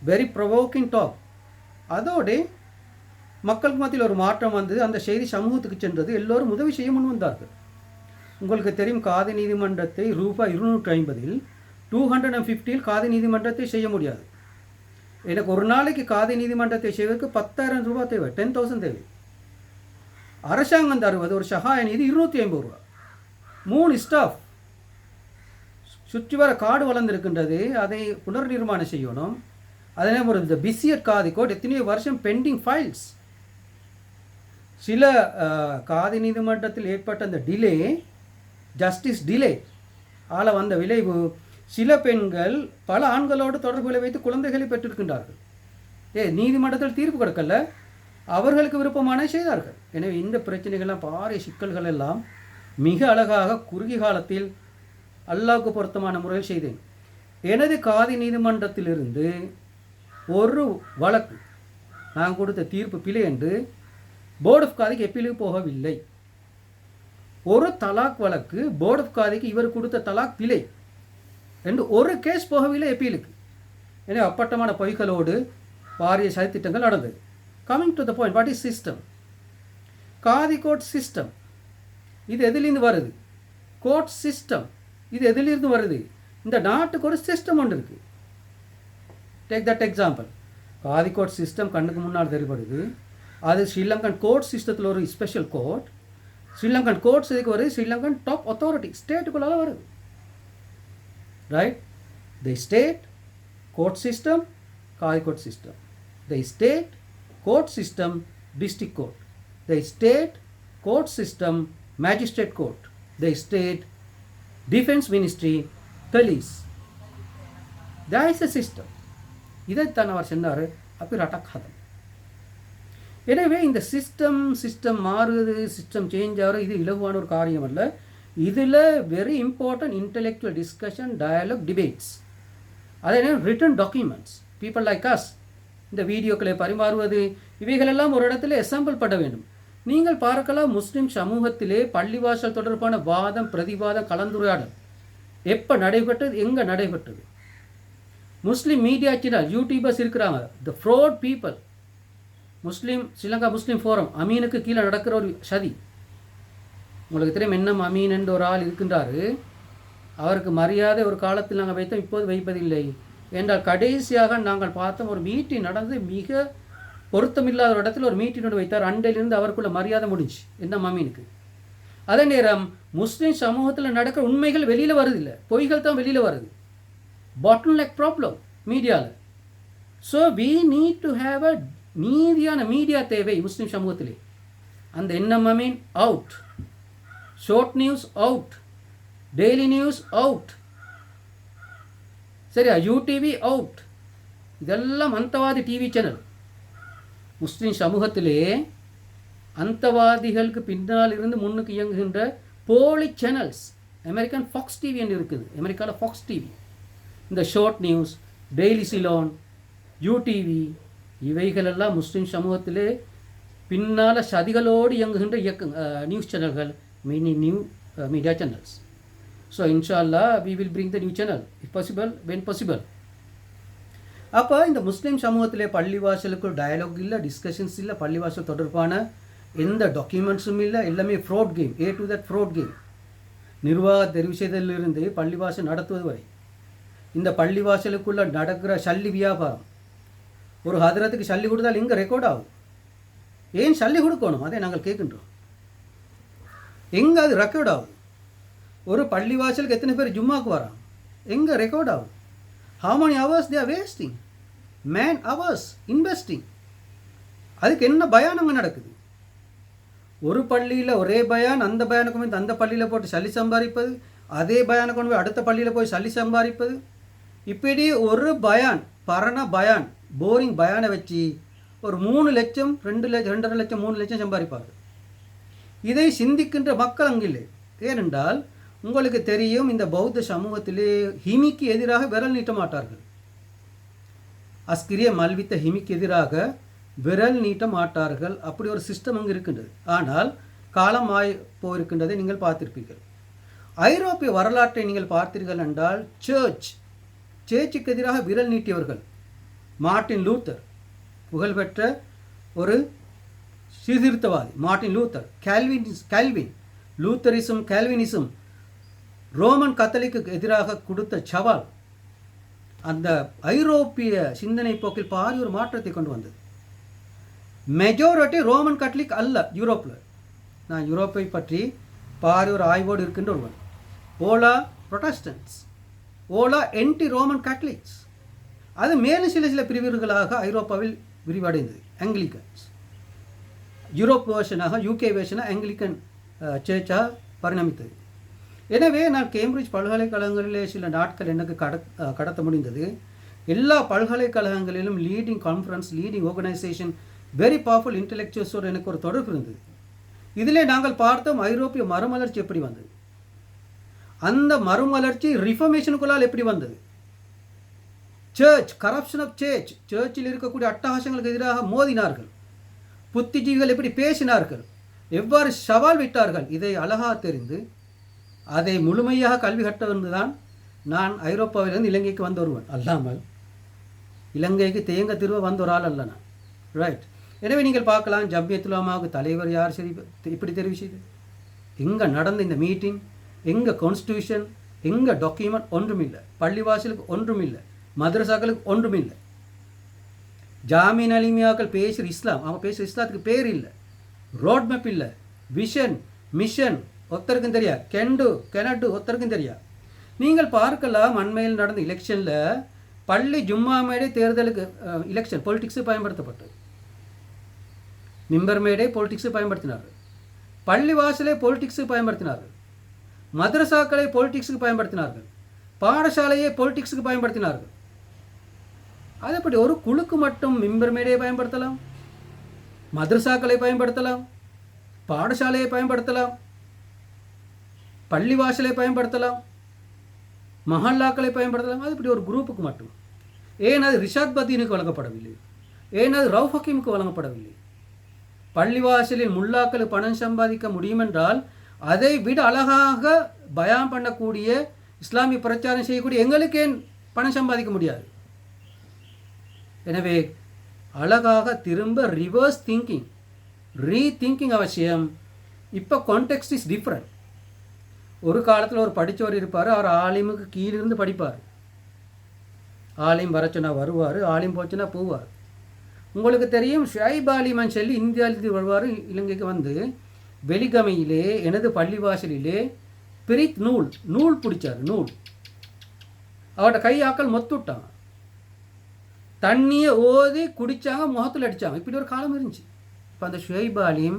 very provoking talk. அதோடு மக்களுக்கு மத்தியில் ஒரு மாற்றம் வந்தது. அந்த செய்தி சமூகத்துக்கு சென்றது. எல்லோரும் உதவி செய்ய முன் வந்தார்கள். உங்களுக்கு தெரியும், காதி நீதிமன்றத்தை ரூபாய் 250 250 காதி நீதிமன்றத்தை செய்ய முடியாது. எனக்கு ஒரு நாளைக்கு காதி நீதிமன்றத்தை செய்வதற்கு 10,000 ரூபாய் தேவை, 10,000 தேவை. அரசாங்கம் தருவது ஒரு சகாய நீதி 250 ரூபா. 3 ஸ்டாஃப் சுற்றி வர காடு வளர்ந்திருக்கின்றது, அதை புனர் நிர்மாணம் செய்யணும். அதே ஒரு இந்த பிசியட் காதி கோட் எத்தனையோ வருஷம் பெண்டிங் ஃபைல்ஸ். சில காதி நீதிமன்றத்தில் ஏற்பட்ட அந்த டிலே, ஜஸ்டிஸ் டிலே ஆள வந்த விளைவு, சில பெண்கள் பல ஆண்களோடு தொடர்புகளை வைத்து குழந்தைகளை பெற்றிருக்கின்றார்கள். நீதிமன்றத்தில் தீர்ப்பு கொடுக்கல, அவர்களுக்கு விருப்பமான செய்தார்கள். எனவே இந்த பிரச்சனைகள்லாம், பாரிய சிக்கல்கள் எல்லாம் மிக அழகாக குறுகிய காலத்தில் அல்லாஹ்வுக்கு பொருத்தமான முறையில் செய்தேன். எனது காதி நீதிமன்றத்திலிருந்து ஒரு வழக்கு நான் கொடுத்த தீர்ப்பு பிழை என்று போர்ட் ஆஃப் காதிக்கு எப்பீலுக்கு போகவில்லை. ஒரு தலாக் வழக்கு போர்ட் ஆஃப் காதிக்கு இவர் கொடுத்த தலாக் பிழை என்று ஒரு கேஸ் போகவில்லை எப்பீலுக்கு. எனவே அப்பட்டமான பொய்களோடு பாரிய சதித்திட்டங்கள் நடந்தது. Coming to the point, what is system? Khadi court system இது எதிலிருந்து வருது? கோர்ட் சிஸ்டம் இது எதிலிருந்து வருது? இந்த நாட்டுக்கு ஒரு சிஸ்டம் ஒன்று இருக்குது. Take that example. Khadi court system கண்ணுக்கு முன்னால் தெரிபடுது. அது ஸ்ரீலங்கன் கோர்ட் சிஸ்டத்தில் ஒரு ஸ்பெஷல் கோர்ட். ஸ்ரீலங்கன் கோர்ட்ஸ் இதுக்கு வருது, ஸ்ரீலங்கன் டாப் அத்தாரிட்டி ஸ்டேட்டுக்குள்ளால வருது. Right? The state court system, khadi court system. The state court system, district court. The state court system, magistrate court. The state defence ministry, police. There is a system. இதைத்தான் அவர் சொன்னார், அப்படி ரட்டக்காதம். எனவே இந்த system மாறுது, system change ஆகிறது, இது இலகுவான ஒரு காரியம் அல்ல. இதில் very important intellectual discussion, dialogue, debates, அதே written documents, people like us இந்த வீடியோக்களை பரிமாறுவது, இவைகளெல்லாம் ஒரு இடத்துல அசம்பிள் பண்ண வேண்டும். நீங்கள் பார்க்கலாம், முஸ்லிம் சமூகத்திலே பள்ளிவாசல் தொடர்பான வாதம், பிரதிவாதம், கலந்துரையாடல் எப்போ நடைபெற்றது, எங்கே நடைபெற்றது? முஸ்லீம் மீடியா சேனல், யூடியூபர்ஸ் இருக்கிறாங்க, த ஃப்ராட் பீப்புள். முஸ்லீம் ஸ்ரீலங்கா முஸ்லீம் ஃபோரம், அமீனுக்கு கீழே நடக்கிற ஒரு சதி. உங்களுக்கு தெரியும், என்ன அமீன் என்ற ஒரு ஆள் இருக்கின்றாரு. அவருக்கு மரியாதை ஒரு காலத்தில் நாங்கள் வைத்தோம், இப்போது வைப்பதில்லை என்றால் கடைசியாக நாங்கள் பார்த்தோம் ஒரு மீட்டிங் நடந்து மிக பொருத்தமில்லாத ஒரு இடத்துல ஒரு மீட்டினோடு வைத்தார். அண்டையிலிருந்து அவருக்குள்ள மரியாதை முடிஞ்சு என்ன மம்மீனுக்கு. அதே நேரம் முஸ்லீம் சமூகத்தில் நடக்கிற உண்மைகள் வெளியில் வருதில்லை, பொய்கள் தான் வெளியில் வருது. பாட்டன் லைக் ப்ராப்ளம் மீடியாவில். So we need to have a நீதியான மீடியா தேவை முஸ்லீம் சமூகத்திலே. அந்த என்எம்எம்இன் out, short news out, daily news out, சரியா, யூடிவி அவுட். இதெல்லாம் அந்தவாதி டிவி சேனல். முஸ்லீம் சமூகத்திலே அந்தவாதிகளுக்கு பின்னால் இருந்து முன்னுக்கு இயங்குகின்ற போலி சேனல்ஸ். அமெரிக்கன் ஃபாக்ஸ் டிவி என்று இருக்குது, அமெரிக்காவில் ஃபாக்ஸ் டிவி. இந்த short news, daily Ceylon, UTV, இவைகளெல்லாம் முஸ்லீம் சமூகத்திலே பின்னால் சதிகளோடு இயங்குகின்ற நியூஸ் சேனல்கள், many new media channels. So இன்ஷால்லா we will bring the new channel if possible, when possible. அப்போ இந்த முஸ்லீம் சமூகத்திலே பள்ளிவாசலுக்கு டயலாக் இல்லை, டிஸ்கஷன்ஸ் இல்லை, பள்ளிவாசல் தொடர்பான எந்த டாக்குமெண்ட்ஸும் இல்லை, எல்லாமே fraud game, A to that fraud game. நிர்வாக தெரிவு செய்தலிலிருந்து பள்ளிவாசல் நடத்துவது வரை இந்த பள்ளிவாசலுக்குள்ளே நடக்கிற சல்லி வியாபாரம். ஒரு ஹதரத்துக்கு சல்லி கொடுத்தால் இங்கே ரெக்கார்ட் ஆகும். ஏன் சல்லி கொடுக்கணும், அதை நாங்கள் கேட்கின்றோம். எங்கே அது ரெக்கார்ட் ஆகுது? ஒரு பள்ளிவாசலுக்கு எத்தனை பேர் ஜும்மாக்கு வரான், எங்கே ரெக்கார்ட் ஆகுது? how many hours they are wasting, man hours investing. அதுக்கு என்ன பயானங்க நடக்குது? ஒரு பள்ளியில் ஒரே பயான், அந்த பயானை கொண்டு போய் அந்த பள்ளியில் போட்டு சல்லி சம்பாதிப்பது, அதே பயானை கொண்டு போய் அடுத்த பள்ளியில் போய் சல்லி சம்பாதிப்பது, இப்படி ஒரு பயான், பரண பயான், போரிங் பயானை வச்சு ஒரு 3 லட்சம் 2.5 லட்சம் 3 லட்சம் சம்பாதிப்பார்கள். இதை சிந்திக்கின்ற மக்கள் அங்கில்லை. ஏனென்றால் உங்களுக்கு தெரியும், இந்த பௌத்த சமூகத்திலே ஹிமிக்கு எதிராக விரல் நீட்ட மாட்டார்கள். அஸ்கிரிய மல்வித்த ஹிமிக்கு எதிராக விரல் நீட்ட மாட்டார்கள். அப்படி ஒரு சிஸ்டம் அங்கு இருக்கின்றது. ஆனால் காலம் போயிருக்கின்றதை நீங்கள் பார்த்திருப்பீர்கள். ஐரோப்பிய வரலாற்றை நீங்கள் பார்த்தீர்கள் என்றால் சேர்ச்சுக்கு எதிராக விரல் நீட்டியவர்கள் மார்ட்டின் லூத்தர், புகழ்பெற்ற ஒரு சீர்திருத்தவாதி Martin Luther. Calvin, Lutherism, Calvinism Roman கத்தோலிக்கு எதிராக கொடுத்த சவால் அந்த ஐரோப்பிய சிந்தனை போக்கில் பாரி ஒரு மாற்றத்தை கொண்டு வந்தது. மெஜாரிட்டி ரோமன் கத்தோலிக் அல்ல யூரோப்பில். நான் யூரோப்பை பற்றி பாரி ஒரு ஆய்வோடு இருக்கின்ற ஒருவன். ஓலா புரொட்டஸ்டன்ஸ், ஓலா என்டி ரோமன் கத்தோலிக்ஸ். அது மேலும் சில பிரிவுகளாக ஐரோப்பாவில் விரிவடைந்தது. Anglicans Europe வேர்ஷனாக, UK வேர்ஷனாக Anglican சர்ச்சாக பரிணமித்தது. எனவே நான் கேம்பிரிட்ஜ் பல்கலைக்கழகங்களிலே சில நாட்கள் எனக்கு கடத்த முடிந்தது. எல்லா பல்கலைக்கழகங்களிலும் leading conference, leading organization, very powerful இன்டெலெக்சுவல்ஸோடு எனக்கு ஒரு தொடர்பு இருந்தது. இதிலே நாங்கள் பார்த்தோம் ஐரோப்பிய மறுமலர்ச்சி எப்படி வந்தது, அந்த மறுமலர்ச்சி ரிஃபர்மேஷனுக்குள்ளால் எப்படி வந்தது, சர்ச், கரப்ஷன் ஆஃப் சர்ச், சர்ச்சில் இருக்கக்கூடிய அட்டகாசங்களுக்கு எதிராக மோதினார்கள், புத்திஜீவிகள் எப்படி பேசினார்கள், எவ்வாறு சவால் விட்டார்கள். இதை அழகாக தெரிந்து அதை முழுமையாக கல்வி கட்ட வந்துதான் நான் ஐரோப்பாவிலிருந்து இலங்கைக்கு வந்த ஒருவன் அல்லாமல் இலங்கைக்கு தேங்க திரும்ப வந்த ஒரு ஆள் அல்ல நான். ரைட். எனவே நீங்கள் பார்க்கலாம், ஜம்மியத்துல் உலமாவுக்கு தலைவர் யார், சரி இப்படி தெரிவு செய்து, எங்கே நடந்த இந்த மீட்டிங், எங்கே கான்ஸ்டியூஷன், எங்கே டாக்குமெண்ட், ஒன்றுமில்லை. பள்ளிவாசலுக்கு ஒன்றுமில்லை, மதரசாக்களுக்கு ஒன்றுமில்லை. ஜாமீன் அலிமியாக்கள் பேசுகிற இஸ்லாம், அவங்க பேசுகிற இஸ்லாத்துக்கு பேர் இல்லை, ரோட் மேப் இல்லை, விஷன், மிஷன் ஒருத்தருக்கும் தெரியா, கெனடு ஒருத்தருக்கும் தெரியா. நீங்கள் பார்க்கலாம், அண்மையில் நடந்த எலெக்ஷனில் பள்ளி ஜும்மா மேடை தேர்தலுக்கு எலெக்ஷன் பொலிட்டிக்ஸு பயன்படுத்தப்பட்டது. மிம்பர் மேடை பொலிட்டிக்ஸு பயன்படுத்தினார்கள், பள்ளி வாசலை பொலிட்டிக்ஸு பயன்படுத்தினார்கள், மதரசாக்களை பொலிட்டிக்ஸுக்கு பயன்படுத்தினார்கள், பாடசாலையை பொலிட்டிக்ஸுக்கு பயன்படுத்தினார்கள். அதேபடி ஒரு குழுக்கு மட்டும் மிம்பர் மேடையை பயன்படுத்தலாம், மதரசாக்களை பயன்படுத்தலாம், பாடசாலையை பயன்படுத்தலாம், பள்ளிவாசலை பயன்படுத்தலாம், மஹல்லாக்களை பயன்படுத்தலாம். அது இப்படி ஒரு குரூப்புக்கு மட்டும். ஏன் அது ரிஷாத் பதீனுக்கு வழங்கப்படவில்லை? ஏன் அது ரவுஃப் ஹக்கீமுக்கு வழங்கப்படவில்லை? பள்ளிவாசலில் முல்லாக்களுக்கு பணம் சம்பாதிக்க முடியுமென்றால் அதை விட அழகாக பயான் பண்ணக்கூடிய, இஸ்லாமிய பிரச்சாரம் செய்யக்கூடிய எங்களுக்கு ஏன் பணம் சம்பாதிக்க முடியாது? எனவே அழகாக திரும்ப ரிவர்ஸ் திங்கிங், ரீதிங்கிங் அவசியம். இப்போ கான்டெக்ஸ்ட் இஸ் டிஃப்ரெண்ட். ஒரு காலத்தில் ஒரு படித்தவர் இருப்பார், அவர் ஆலிமுக்கு கீழிருந்து படிப்பார். ஆலிம் வர சொன்னால் வருவார், ஆலிம் போச்சுன்னா போவார். உங்களுக்கு தெரியும், ஷுஐப் ஆலிமான் சொல்லி இந்தியாவிலிருந்து வருவார். இலங்கைக்கு வந்து வெலிகமையிலே எனது பள்ளிவாசலிலே பிரித் நூல் பிடிச்சார். நூல் அவரோட கையாக்கள் மொத்துட்டாங்க, தண்ணியை ஓதி குடித்தாங்க, முகத்தில் அடித்தாங்க. இப்படி ஒரு காலம் இருந்துச்சு. இப்போ அந்த ஷுஐப் ஆலிம்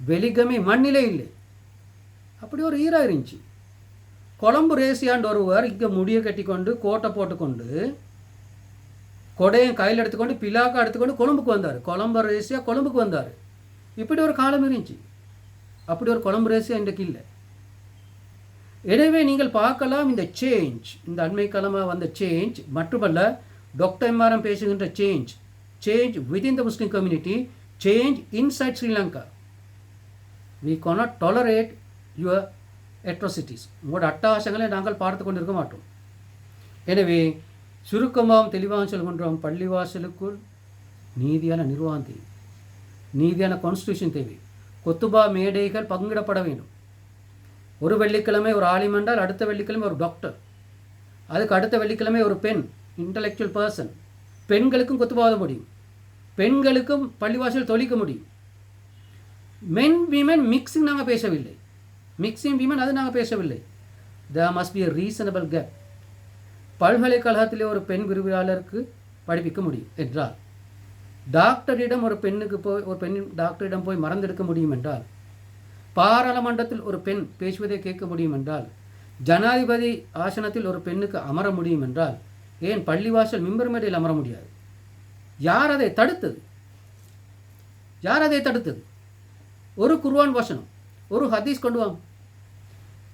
வெலிகமை மண்ணிலே இல்லை, அப்படி ஒரு ஈரா இருந்துச்சு. கொழம்பு ரேசியாண்டு ஒருவர் இங்கே முடியை கட்டி கொண்டு கோட்டை போட்டுக்கொண்டு கொடையும் கையில் எடுத்துக்கொண்டு பிலாக்கா எடுத்துக்கொண்டு கொழும்புக்கு வந்தார். கொழம்பு ரேசியா கொழும்புக்கு வந்தார். இப்படி ஒரு காலம் இருந்துச்சு. அப்படி ஒரு கொழம்பு ரேசியா இன்றைக்கு இல்லை. எனவே நீங்கள் பார்க்கலாம், இந்த சேஞ்ச், இந்த அண்மை காலமாக வந்த சேஞ்ச் மட்டுமல்ல, டாக்டர் எம்ஆர்எம் பேசுகின்ற change within the Muslim community, change inside Sri Lanka. we cannot tolerate your atrocities. உங்களோட அட்டகாசங்களை நாங்கள் பார்த்து கொண்டிருக்க மாட்டோம். எனவே சுருக்கமாகவும் தெளிவாக சொல்கின்றோம், பள்ளிவாசலுக்குள் நீதியான நிர்வாகம் தேவை, நீதியான கான்ஸ்டியூஷன் தேவை. கொத்துபா மேடைகள் பங்கிடப்பட வேண்டும். ஒரு வெள்ளிக்கிழமை ஒரு ஆலிம் என்றால் அடுத்த வெள்ளிக்கிழமை ஒரு டாக்டர், அதுக்கு அடுத்த வெள்ளிக்கிழமை ஒரு பெண் இன்டலெக்சுவல் பர்சன். பெண்களுக்கும் கொத்துபாத முடியும், பெண்களுக்கும் பள்ளிவாசல் தொழிக்க முடியும். மென் விமன் மிக்சிங் நாங்கள் பேசவில்லை, மிக்சிங் விமன் அது நாங்கள் பேசவில்லை. there must be a reasonable gap. பல்கலைக்கழகத்திலே ஒரு பெண் விரிவுரையாளருக்கு படிப்பிக்க முடியும் என்றால், டாக்டரிடம் ஒரு பெண் டாக்டரிடம் போய் மறந்தெடுக்க முடியும் என்றால், பாராளுமன்றத்தில் ஒரு பெண் பேசுவதை கேட்க முடியும் என்றால், ஜனாதிபதி ஆசனத்தில் ஒரு பெண்ணுக்கு அமர முடியும் என்றால், ஏன் பள்ளிவாசல் மிம்பர் மேடையில் அமர முடியாது? யார் அதை தடுத்தது? ஒரு குர்ஆன் வசனம், ஒரு ஹதீஸ் கொண்டு வாங்க.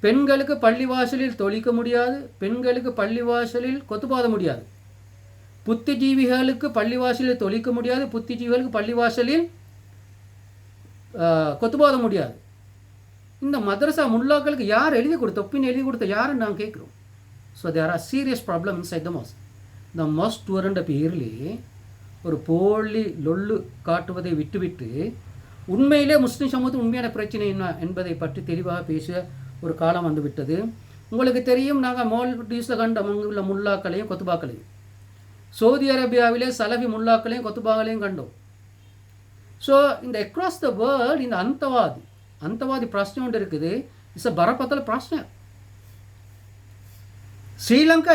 பெண்களுக்கு பள்ளிவாசலில் தொழிக்க முடியாது, பெண்களுக்கு பள்ளிவாசலில் கொத்துப்பாத முடியாது, புத்திஜீவிகளுக்கு பள்ளிவாசலில் தொழிக்க முடியாது, புத்திஜீவிகளுக்கு பள்ளிவாசலில் கொத்துப்பாத முடியாது. இந்த மதரசா முல்லாக்களுக்கு யார் எழுதி கொடுத்த, ஒப்பின் எழுதி கொடுத்த யாருன்னு நாங்கள் கேட்குறோம். So there are serious problem inside the mask. இந்த மாஸ்க் டூர்ன்ற பேரிலே ஒரு போலி லொல்லு காட்டுவதை விட்டுவிட்டு உண்மையிலே முஸ்லீம் சமூகத்தின் உண்மையான பிரச்சனை என்ன என்பதை பற்றி தெளிவாக பேச ஒரு காலம் வந்துவிட்டது. உங்களுக்கு தெரியும், நாங்கள் மால்டீவ்ஸில் கண்ட அங்குள்ள முல்லாக்களையும் கொத்துபாக்களையும், சவுதி அரேபியாவிலே சலஃபி முல்லாக்களையும் கொத்துபாக்களையும் கண்டோம். ஸோ இந்த அக்ராஸ் த வேர்ல்டு இந்த அந்தவாதி பிரச்சனை ஒன்று இருக்குது. இட்ஸ் அ பரப்பத்தில் பிரச்சனை. ஸ்ரீலங்கா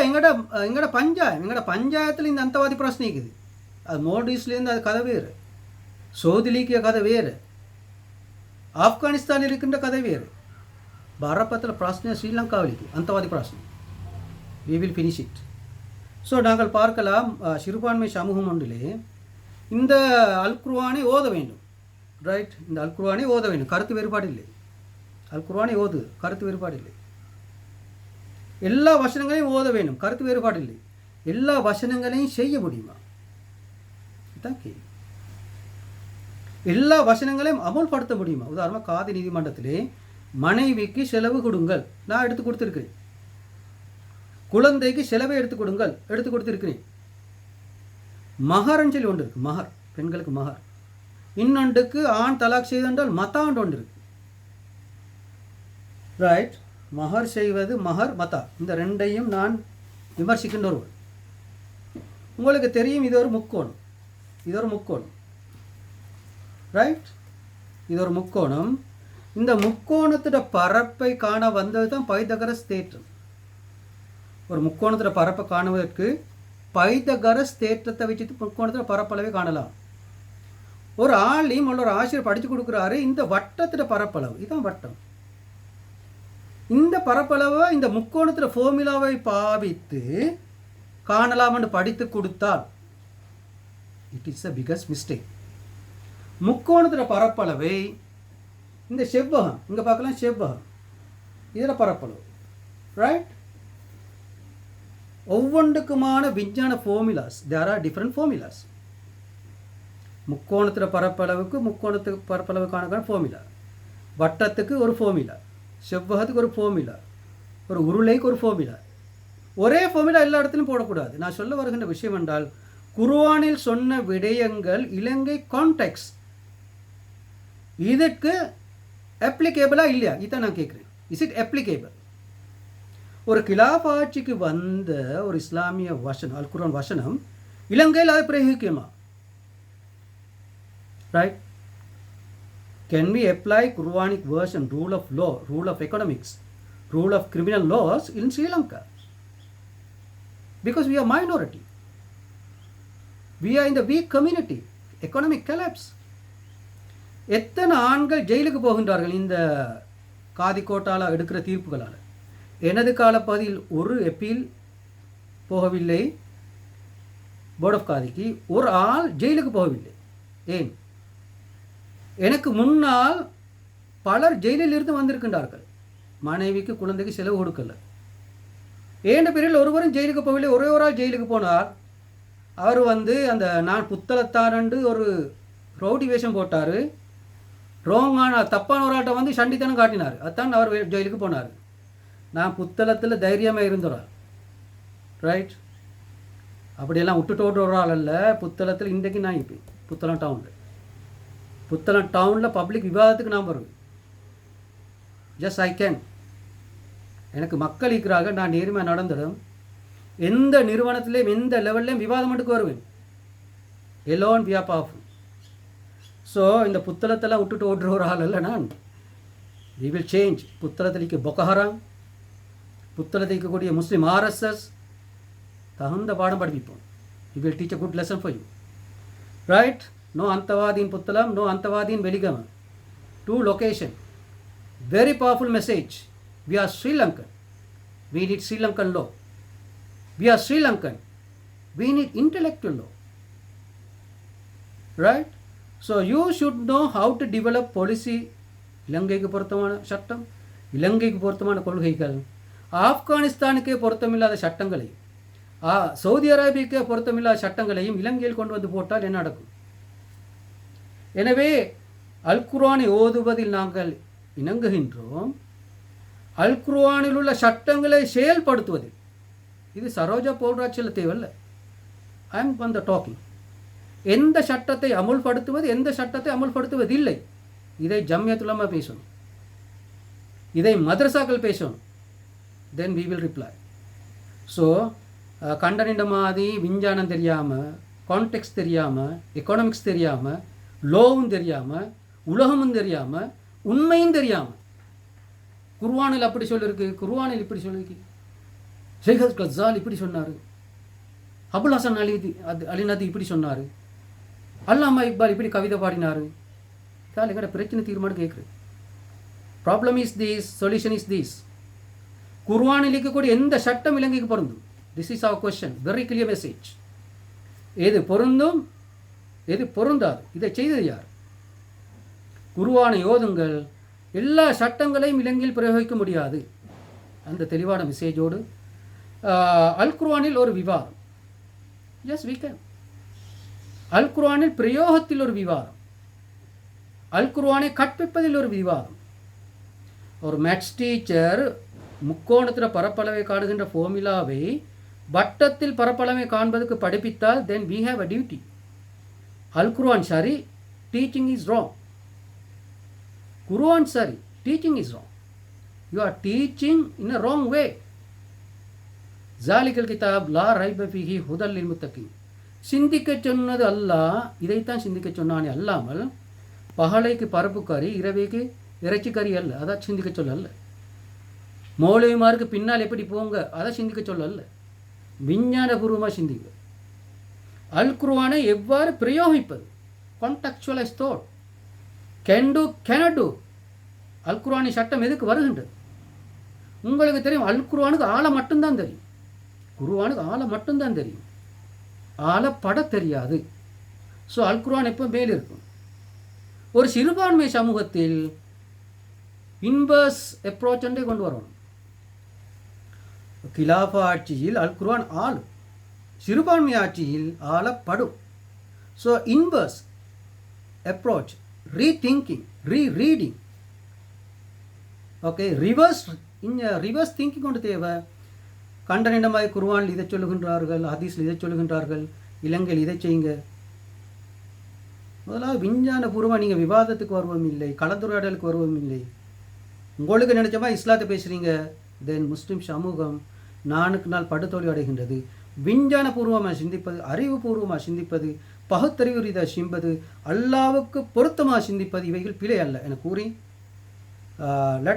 எங்கட பஞ்சாயத்தில் இந்த அந்தவாதி பிரச்சனை இருக்குது. அது மால்டீவ்ஸ்லேருந்து அது கதை வேறு, சவுதிலிக்கு கதை வேறு, ஆப்கானிஸ்தானில் இருக்கின்ற கதை வேறு. பரப்பத்தில் பிரச்சனை ஸ்ரீலங்காவிற்கு அந்தவாதி பிரச்சனை. we will finish it. So நாங்கள் பார்க்கலாம், சிறுபான்மை சமூகம் ஒன்றிலே இந்த அல் குர்ஆனை ஓத வேண்டும். ரைட், இந்த அல் குர்ஆனை ஓத வேண்டும், கருத்து வேறுபாடு இல்லை. அல் குர்ஆனை ஓது, கருத்து வேறுபாடு இல்லை. எல்லா வசனங்களையும் ஓத வேண்டும், கருத்து வேறுபாடு இல்லை. எல்லா வசனங்களையும் செய்ய முடியுமா? இதுதான் கேள்வி. எல்லா வசனங்களையும் அமல்படுத்த முடியுமா? உதாரணமாக காதி நீதிமன்றத்திலே மனைவிக்கு செலவு கொடுங்கள், நான் எடுத்து கொடுத்துருக்கிறேன். குழந்தைக்கு செலவை எடுத்து கொடுத்துருக்கிறேன். மகர்ன்னு சொல்லி ஒன்று இருக்கு, மகர், பெண்களுக்கு மகர். இன்னொன்றுக்கு ஆண் தலாக் செய்தால் மத்தாண்டு ஒன்று இருக்கு. ரைட், மகர் செய்வது, மகர் மத்தா, இந்த ரெண்டையும் நான் விமர்சிக்கின்ற ஒருவர். உங்களுக்கு தெரியும், இது ஒரு முக்கோணம். ரைட், இது ஒரு முக்கோணம். இந்த முக்கோணத்தோட பரப்பை காண வந்தது தான் பைதகரஸ் தேற்றம். ஒரு முக்கோணத்தோட பரப்பை காணுவதற்கு பைதகரஸ் தேற்றத்தை வச்சுட்டு முக்கோணத்தோட பரப்பளவை காணலாம். ஒரு ஆலிம் ஒரு ஆசிரியர் படித்து கொடுக்குறாரு, இந்த வட்டத்தோட பரப்பளவு, இதுதான் வட்டம். இந்த பரப்பளவை இந்த முக்கோணத்தோட ஃபார்முலாவை பாவித்து காணலாம்னு படித்து கொடுத்தால் it is a biggest mistake. முக்கோணத்தோட பரப்பளவை இந்த செவ்வகம், இங்கே பார்க்கலாம் செவ்வகம், இதில் பரப்பளவு. ரைட், ஒவ்வொன்றுக்குமான விஞ்ஞான formulas, there are different formulas. முக்கோணத்தோட பரப்பளவுக்கான ஃபார்முலா, வட்டத்துக்கு ஒரு ஃபார்முலா, செவ்வகத்துக்கு ஒரு ஃபார்முலா, ஒரு உருளைக்கு ஒரு ஃபார்முலா. ஒரே ஃபார்முலா எல்லா இடத்துலையும் போடக்கூடாது. நான் சொல்ல வருகின்ற விஷயம் என்றால், குர்ஆனில் சொன்ன விடயங்கள் இலங்கை கான்டெக்ஸ்ட் இதற்கு அப்ளிகேபிளா இல்லையா, இதான் நான் கேட்குறேன். Is it applicable? ஒரு கிலாஃப் ஆட்சிக்கு வந்த ஒரு இஸ்லாமிய வசனம், அல் குர்ஆன் வசனம் இலங்கையில் அதை பிரயோகிக்குமா? Right? Can we apply Quranic version, rule of law, rule of economics, rule of criminal laws in Sri Lanka? Because we are minority. We are in the weak community. Economic collapse. எத்தனை ஆண்கள் ஜெயிலுக்கு போகின்றார்கள் இந்த காதிக்கோட்டால் எடுக்கிற தீர்ப்புகளால்? எனது காலப்பகுதியில் ஒரு appeal போகவில்லை போர்ட் ஆஃப் காதிக்கு, ஒரு ஆள் ஜெயிலுக்கு போகவில்லை. ஏன்? எனக்கு முன்னால் பலர் ஜெயிலில் இருந்து வந்திருக்கின்றார்கள். மனைவிக்கு குழந்தைக்கு செலவு கொடுக்கல. ஏண்ட பேரில் ஒருவரும் ஜெயிலுக்கு போகவில்லை. ஒரே ஒரு ஆள் ஜெயிலுக்கு போனார். அவர் அந்த நான் புத்தளத்தாரண்டு ஒரு ரவுடி வேஷம் போட்டார். ரோங்கான தப்பான ஒரு ஆட்டை சண்டித்தனம் காட்டினார். அதுதான் அவர் ஜெயிலுக்கு போனார். நான் புத்தளத்தில் தைரியமாக இருந்தோராள். ரைட்? அப்படியெல்லாம் விட்டுட்டு ஓடுற ஒரு ஆள் அல்ல. புத்தளத்தில் இன்றைக்கு நான் இப்போ புத்தளம் டவுனில் பப்ளிக் விவாதத்துக்கு நான் வருவேன். Just I can. எனக்கு மக்கள் இருக்கிறாங்க. நான் நேர்மையாக நடந்துடும். எந்த நிறுவனத்திலையும் எந்த லெவல்லையும் விவாதம் மட்டுக்கு வருவேன். Alone we are powerful. So இந்த புத்தளத்தெல்லாம் விட்டுட்டு ஓடுற ஒரு ஆள் அல்ல நான். We will change. புத்தளத்திற்கு பொக்கஹராம், புத்தளத்தில் இருக்கக்கூடிய முஸ்லீம் RSS தகுந்த பாடம் படிப்போம். We will teach a good lesson for you. Right? No Antavadi in Puttalam, no Antavadi in Veligama. 2 location. Very powerful message. We are Sri Lankan. We need Sri Lankan law. We are Sri Lankan. We need intellectual law. Right? So you should know how to develop policy. இலங்கைக்கு பொருத்தமான சட்டம், இலங்கைக்கு பொருத்தமான கொள்கைகள், ஆப்கானிஸ்தானுக்கே பொருத்தமில்லாத சட்டங்களை, Saudi அரேபியாவுக்கே பொருத்தமில்லாத சட்டங்களையும் இலங்கையில் கொண்டு வந்து போட்டால் என்ன நடக்கும்? எனவே அல் குர்ஆனை ஓதுவதில் நாங்கள் இணங்குகின்றோம். அல் குர்ஆனில் உள்ள சட்டங்களை செயல்படுத்துவதில் இது சரோஜா போல்ராட்சியில் தேவையில்லை. I am on the talking. எந்த சட்டத்தை அமுல்படுத்துவது, எந்த சட்டத்தை அமுல்படுத்துவதில்லை, இதை ஜம்மியத் உலமா பேசணும், இதை மதரசாக்கள் பேசணும். தென் we will reply. ஸோ கண்டனிண்ட மாதிரி விஞ்ஞானம் தெரியாமல், கான்டெக்ஸ்ட் தெரியாமல், எக்கனாமிக்ஸ் தெரியாமல், லோவும் தெரியாமல், உலகமும் தெரியாமல், உண்மையும் தெரியாமல், குர்ஆனில் அப்படி சொல்லியிருக்கு, குர்ஆனில் இப்படி சொல்லியிருக்கு, ஷேக் கஸாலி இப்படி சொன்னார், அபுல் ஹசன் அலிநதி இப்படி சொன்னார், அல்லாமா இக்பால் இப்படி கவிதை பாடினார். இதால் எங்கட பிரச்சனை தீர்மானம் கேட்குறது. Problem is these, solution is these. குர்ஆனில் இருக்கக்கூடிய எந்த சட்டம் இலங்கைக்கு பொருந்தும்? This is our question. Very clear message. எது பொருந்தும், எது பொருந்தாது, இதை செய்தது யார்? குர்ஆனை ஓதுங்கள். எல்லா சட்டங்களையும் இலங்கையில் பிரயோகிக்க முடியாது. அந்த தெளிவான மெசேஜோடு அல் குர்ஆனில் ஒரு விவாதம். S we can. அல் குர்ஆனில் பிரயோகத்தில் ஒரு விவாதம், அல் குர்ஆனை கற்பிப்பதில் ஒரு விவாதம். ஒரு மேத்ஸ் டீச்சர் முக்கோணத்தில் பரப்பளவை காணுகின்ற ஃபார்முலாவை வட்டத்தில் பரப்பளவை காண்பதற்கு படிப்பித்தால் தென் we have a duty. Al Quran sari, teaching is wrong. Quran sari, teaching is wrong. You are teaching in a wrong way. Zalikal kitab la raiba fihi hudal lil muttaqin. சிந்திக்க சொன்னது அல்லாஹ், இதைத்தான் சிந்திக்க சொன்னானே அல்லாமல் பகலைக்கு பரப்பு கறி, இரவைக்கு இறைச்சி கறி அல்ல. அதான் சிந்திக்க சொல்ல அல்ல. மௌலவிமாருக்கு பின்னால் எப்படி போங்க, அதை சிந்திக்க சொல்ல அல்ல. விஞ்ஞானபூர்வமாக சிந்திங்க. அல் குர்ஆனை எவ்வாறு பிரயோகிப்பது? Contextualise thought. Can do, cannot do. அல் குர்ஆனி சட்டம் எதுக்கு வருகின்றது? உங்களுக்கு தெரியும், அல் குர்ஆனுக்கு ஆளை மட்டும்தான் தெரியும். குர்ஆனுக்கு ஆளை மட்டும்தான் தெரியும், ஆளை பட தெரியாது. ஸோ அல் குர்ஆன் எப்போ மேல் இருக்கும். ஒரு சிறுபான்மை சமூகத்தில் இன்வர்ஸ் அப்ரோச் ஒன்றே கொண்டு வரணும். கிலாஃபா ஆட்சியில் அல் குர்ஆன் ஆளும், சிறுபான்மை ஆட்சியில் ஆளப்படும். So inverse approach, rethinking, rereading, okay, reverse thinking கொண்டு தேவை. கண்டனிடமாய் குர்ஆனில் இதை சொல்லுகின்றார்கள், ஹதீஸில் இதை சொல்லுகின்றார்கள், இலங்கையில் இதை செய்யுங்க. முதலாவது விஞ்ஞானபூர்வமாக நீங்கள் விவாதத்துக்கு வருவோம் இல்லை, கலந்துரையாடலுக்கு வருவோம் இல்லை. உங்களுக்கு நினச்சமா இஸ்லாத்தை பேசுகிறீங்க, தென் முஸ்லிம் சமூகம் நாளுக்கு நாள் படுதோல்வி அடைகின்றது. விஞ்ஞானபூர்வமாக சிந்திப்பது, அறிவுபூர்வமாக சிந்திப்பது, பகுத்தறிவு ரீதியாக சிந்திப்பது, அல்லாவுக்கு பொருத்தமாக சிந்திப்பது, இவைகள் பிழை அல்ல என கூறி let